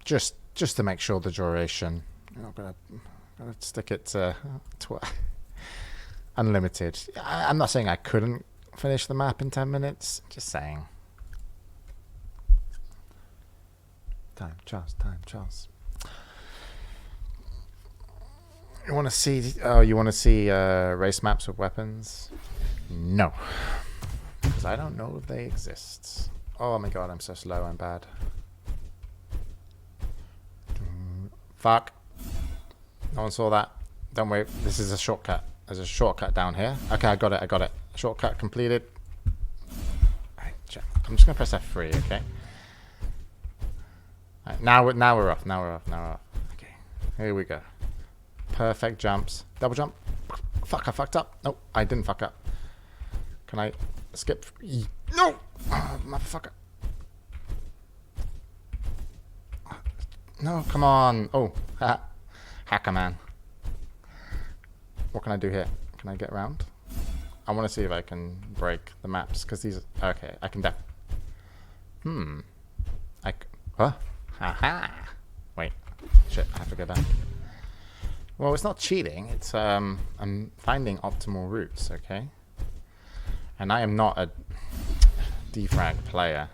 just to make sure the duration. I'm gonna stick it to unlimited. I'm not saying I couldn't finish the map in 10 minutes. Just saying. Time, Charles. You want to see? Oh, you want to see race maps with weapons? No, because I don't know if they exist. Oh my god, I'm so slow. I'm bad. Fuck. No one saw that. Don't wait. This is a shortcut. There's a shortcut down here. Okay, I got it. Shortcut completed. Right, check. I'm just gonna press F3. Okay. Right, now we're off. Okay. Here we go. Perfect jumps. Double jump. Fuck, I fucked up. Nope, I didn't fuck up. Can I skip? No! Oh, motherfucker. No, come on. Oh, hacker man. What can I do here? Can I get around? I want to see if I can break the maps because these. Okay, I can. Huh? Haha. Wait. Shit, I have to go back. Well, it's not cheating. It's I'm finding optimal routes. Okay. And I am not a defrag player,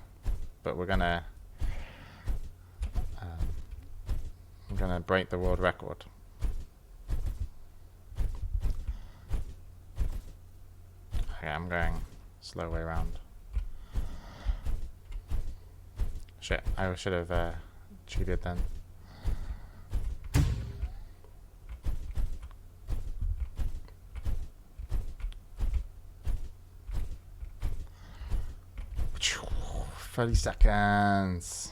but we're gonna. I'm gonna break the world record. Okay, I'm going slow way around. Shit, I should have cheated then. Phew, 30 seconds.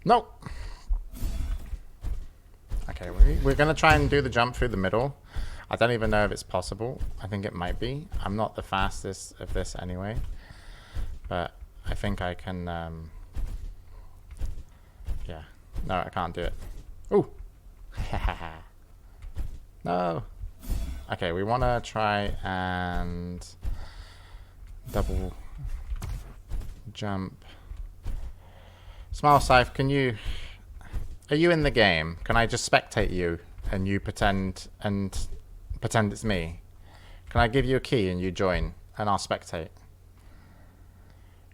Nope. Okay, we're going to try and do the jump through the middle. I don't even know if it's possible. I think it might be. I'm not the fastest of this anyway. But I think I can... yeah. No, I can't do it. Ooh. No. Okay, we want to try and... double jump. Smile Scythe, can you... Are you in the game? Can I just spectate you and you pretend it's me? Can I give you a key and you join and I'll spectate?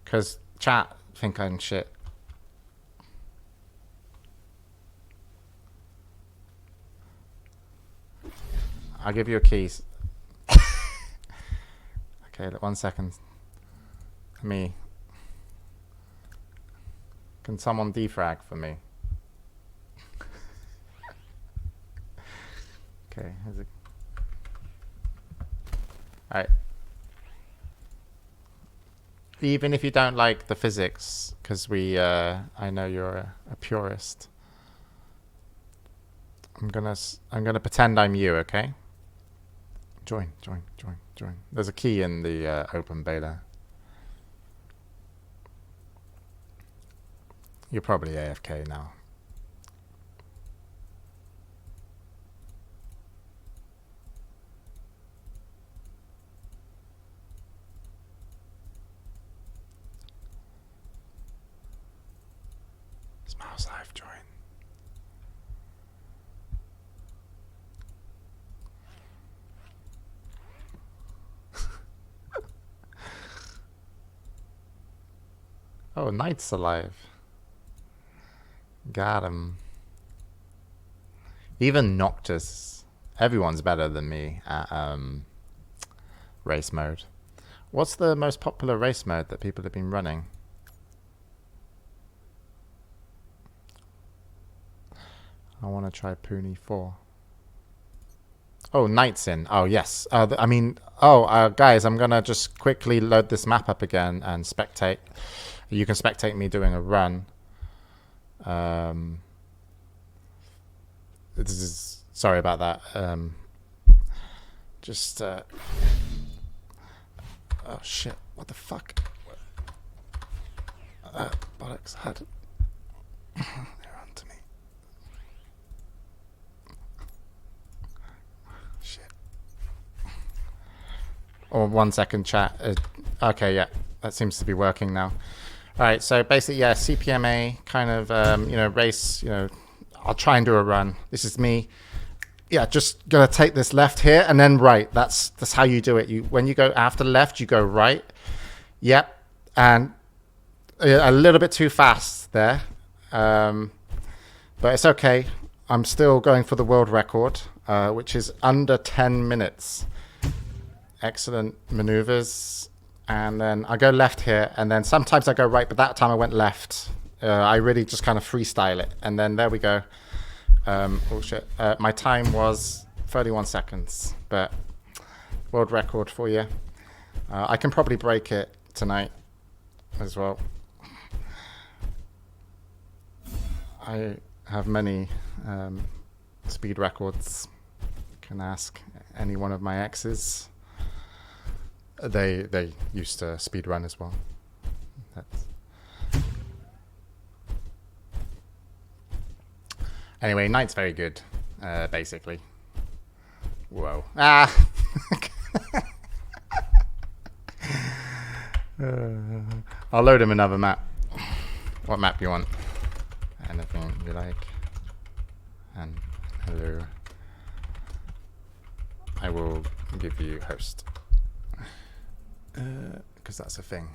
Because chat think I'm shit. I'll give you a key. Okay, 1 second. Me. Can someone defrag for me? Okay. Alright. Even if you don't like the physics, because I know you're a purist. I'm gonna pretend I'm you, okay? Join. There's a key in the open beta. You're probably AFK now. Smiles Live join. Oh, Knight's alive. Got him. Even Noctis. Everyone's better than me at race mode. What's the most popular race mode that people have been running? I want to try Puni 4. Oh, Knight's in. Oh, yes. Guys, I'm going to just quickly load this map up again and spectate. You can spectate me doing a run. Sorry about that. Oh, shit. What the fuck? Bollocks. They're on to me. Shit. Or 1 second chat. Okay, yeah. That seems to be working now. All right, so basically, yeah, CPMA kind of, race, I'll try and do a run. This is me. Yeah, just gonna take this left here and then right. That's how you do it. When you go after left, you go right. Yep, and a little bit too fast there, but it's okay. I'm still going for the world record, which is under 10 minutes. Excellent maneuvers. And then I go left here, and then sometimes I go right, but that time I went left. I really just kind of freestyle it. And then there we go. Oh, shit. My time was 31 seconds, but world record for you. I can probably break it tonight as well. I have many speed records. You can ask any one of my exes. They used to speed run as well. Anyway, Knight's very good, basically. Whoa. Ah! I'll load him another map. What map you want? Anything you like. And hello. I will give you host. Because that's a thing.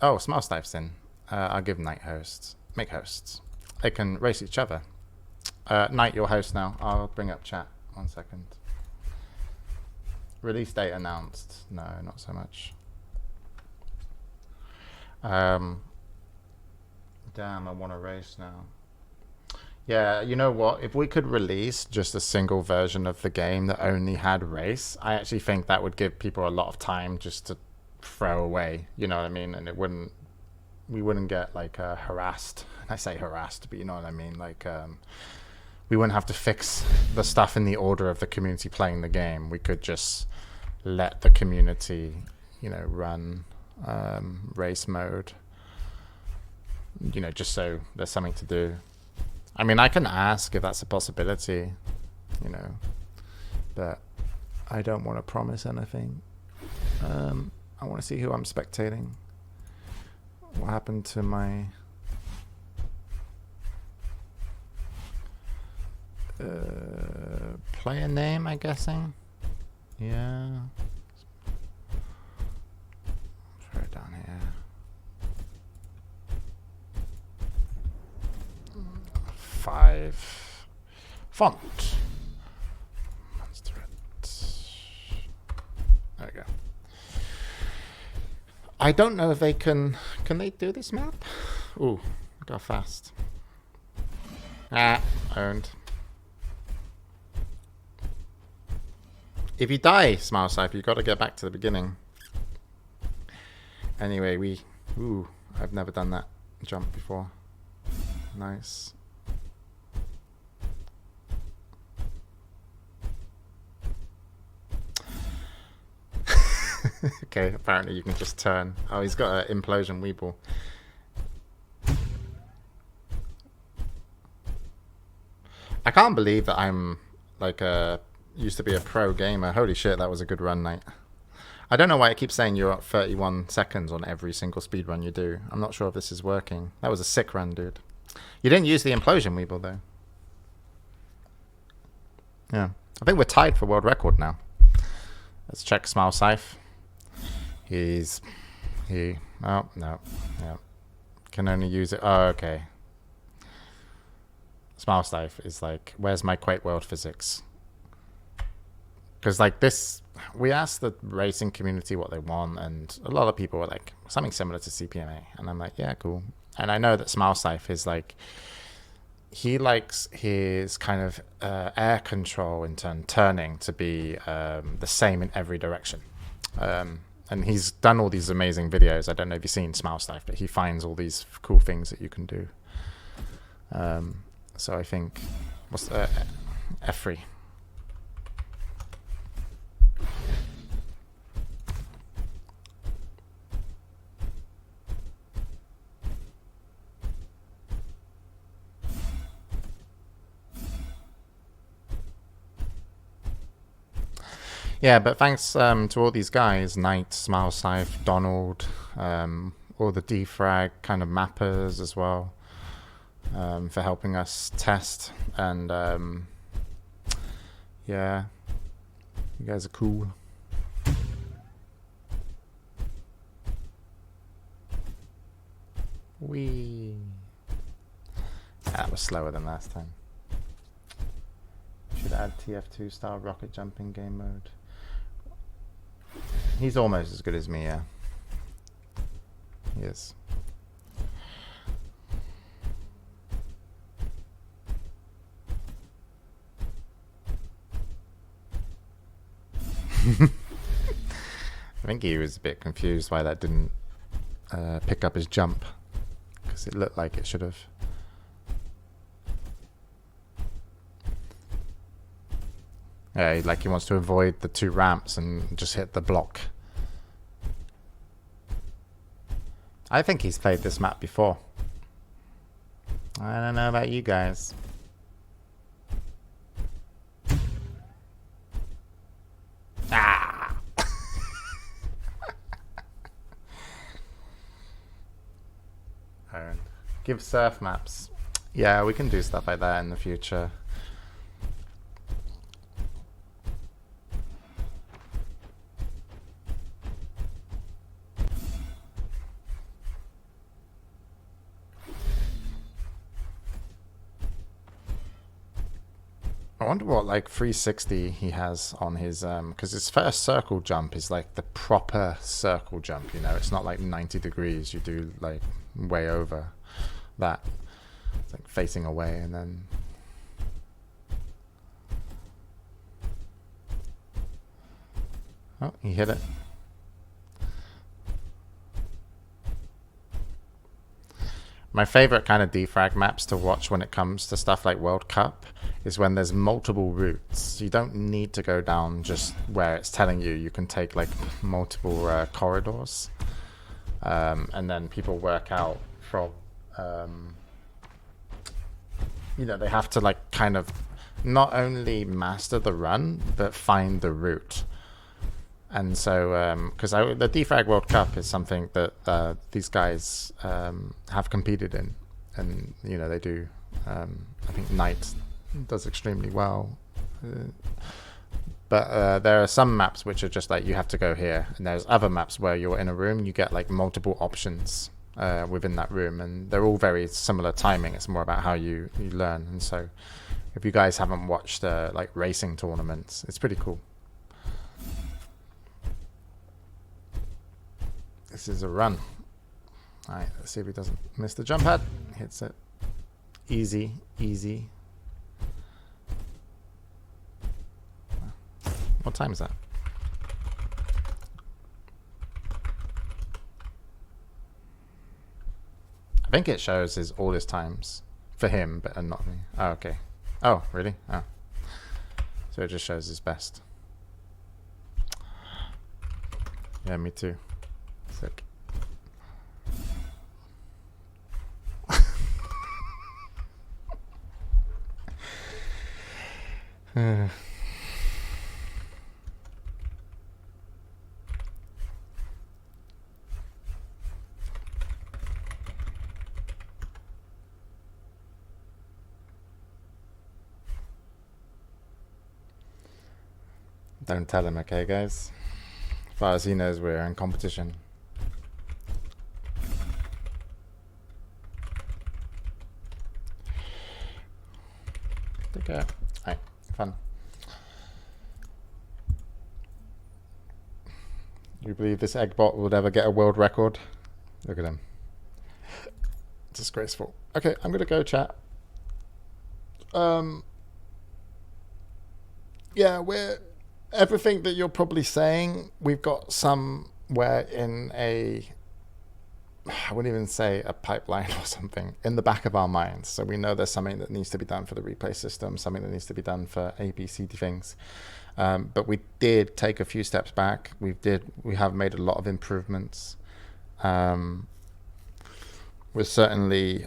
Oh, Smile Snipes in. I'll give Knight hosts. Make hosts. They can race each other. Knight, your host now. I'll bring up chat. 1 second. Release date announced. No, not so much. Damn, I want to race now. Yeah, you know what? If we could release just a single version of the game that only had race, I actually think that would give people a lot of time just to throw away. You know what I mean? And we wouldn't get like harassed. I say harassed, but you know what I mean? Like, we wouldn't have to fix the stuff in the order of the community playing the game. We could just let the community, run race mode. Just so there's something to do. I mean, I can ask if that's a possibility, but I don't want to promise anything. I want to see who I'm spectating. What happened to my player name, I'm guessing? Yeah. Throw it down here. Font. There we go. I don't know if they can they do this map? Ooh, look how fast. Owned. If you die, Smile Sniper, you got to get back to the beginning. Anyway, I've never done that jump before. Nice. Okay, apparently you can just turn. Oh, he's got an implosion weeble. I can't believe that I'm like used to be a pro gamer. Holy shit, that was a good run, Knight. I don't know why it keeps saying you're at 31 seconds on every single speed run you do. I'm not sure if this is working. That was a sick run, dude. You didn't use the implosion weeble though. Yeah, I think we're tied for world record now. Let's check Smile Scythe. Oh, no. Yeah. can only use it. Oh, okay. Smile Life is like, where's my Quake World physics? Because like this, we asked the racing community what they want, and a lot of people were like something similar to CPMA, and I'm like, yeah, cool. And I know that Smile Life is like, he likes his kind of air control in turning to be the same in every direction. And he's done all these amazing videos. I don't know if you've seen Smile Life, but he finds all these cool things that you can do. So I think, what's Efri? Yeah, but thanks to all these guys, Knight, Smile Scythe, Donald, all the Defrag kind of mappers as well, for helping us test. And yeah, you guys are cool. Whee! That was slower than last time. Should add TF2 style rocket jumping game mode. He's almost as good as me, yeah. He is. I think he was a bit confused why that didn't pick up his jump, because it looked like it should have. Yeah, like he wants to avoid the 2 ramps and just hit the block. I think he's played this map before. I don't know about you guys. Ah! Give surf maps. Yeah, we can do stuff like that in the future. I wonder what like 360 he has on his because his first circle jump is like the proper circle jump, you know. It's not like 90 degrees. You do like way over that. It's like facing away and then oh, he hit it. My favorite kind of defrag maps to watch when it comes to stuff like World Cup is when there's multiple routes. You don't need to go down just where it's telling you. You can take like multiple corridors, and then people work out from, you know, they have to like kind of not only master the run, but find the route. And so, because the Defrag World Cup is something that these guys have competed in, and you know they do. I think Knight does extremely well, but there are some maps which are just like you have to go here, and there's other maps where you're in a room, you get like multiple options within that room, and they're all very similar timing. It's more about how you learn. And so, if you guys haven't watched like racing tournaments, it's pretty cool. This is a run. Alright, let's see if he doesn't miss the jump pad. Hits it. Easy, easy. What time is that? I think it shows his all his times for him, but not me. Oh, okay. Oh, really? Oh. So it just shows his best. Yeah, me too. Sick. Don't tell him, okay, guys? As far as he knows, we're in competition. Take care. Alright, fun. You believe this egg bot would ever get a world record? Look at him. Disgraceful. Okay, I'm gonna go, chat. Yeah, we're everything that you're probably saying, we've got somewhere in a, I wouldn't even say a pipeline or something, in the back of our minds. So we know there's something that needs to be done for the replay system, something that needs to be done for A, B, C, D things. But we did take a few steps back. We have made a lot of improvements. We're certainly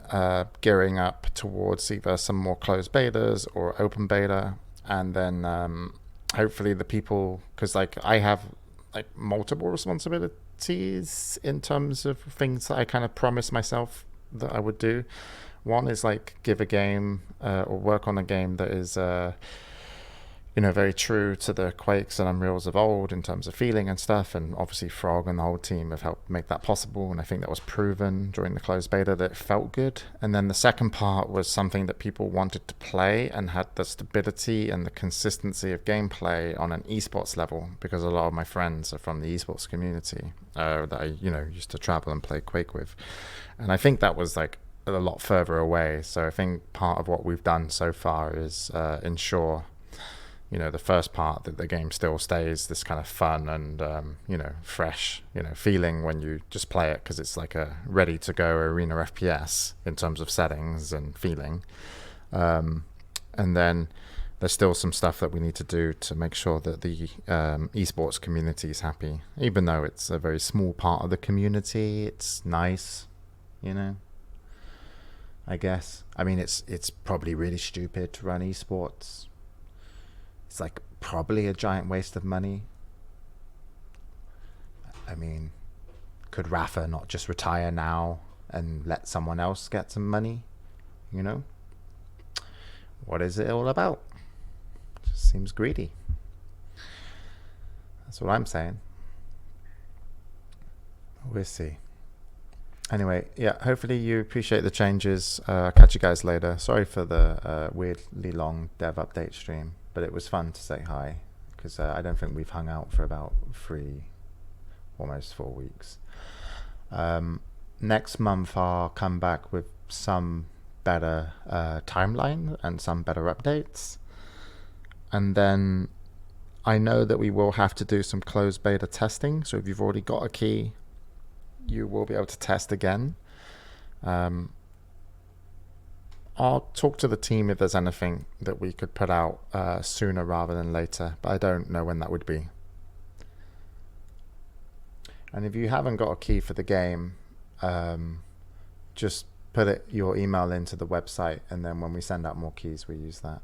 gearing up towards either some more closed betas or open beta, and then hopefully the people, because like I have like multiple responsibilities in terms of things that I kind of promised myself that I would do. One is like give a game or work on a game that is very true to the Quakes and Unreals of old in terms of feeling and stuff, and obviously Frog and the whole team have helped make that possible, and I think that was proven during the closed beta that it felt good. And then the second part was something that people wanted to play and had the stability and the consistency of gameplay on an eSports level, because a lot of my friends are from the eSports community that I used to travel and play Quake with, and I think that was like a lot further away. So I think part of what we've done so far is ensure the first part, that the game still stays this kind of fun and, fresh, feeling when you just play it, because it's like a ready to go arena FPS in terms of settings and feeling. And then there's still some stuff that we need to do to make sure that the esports community is happy, even though it's a very small part of the community. It's nice, I guess. I mean, it's probably really stupid to run esports. It's like probably a giant waste of money. I mean, could Rafa not just retire now and let someone else get some money? What is it all about? Just seems greedy. That's what I'm saying. We'll see. Anyway, yeah, hopefully you appreciate the changes. Catch you guys later. Sorry for the weirdly long dev update stream, but it was fun to say hi, because I don't think we've hung out for about almost 4 weeks. Next month I'll come back with some better timeline and some better updates. And then I know that we will have to do some closed beta testing. So if you've already got a key, you will be able to test again. I'll talk to the team if there's anything that we could put out sooner rather than later, but I don't know when that would be. And if you haven't got a key for the game, just put your email into the website, and then when we send out more keys, we use that.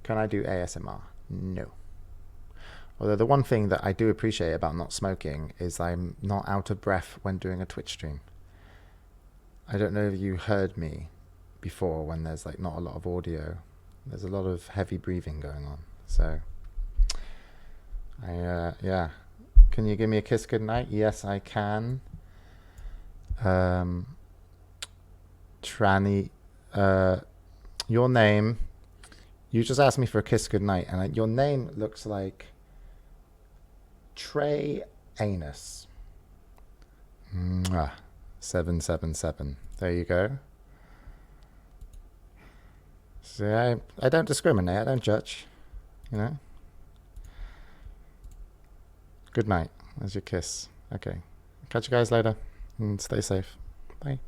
Can I do ASMR? No. Although the one thing that I do appreciate about not smoking is I'm not out of breath when doing a Twitch stream. I don't know if you heard me before when there's like not a lot of audio. There's a lot of heavy breathing going on. So, yeah. Can you give me a kiss goodnight? Yes, I can. Tranny, your name, you just asked me for a kiss goodnight, and your name looks like Trey Anus. 777. There you go. See, I don't discriminate. I don't judge. Good night. There's your kiss. Okay. Catch you guys later. And stay safe. Bye.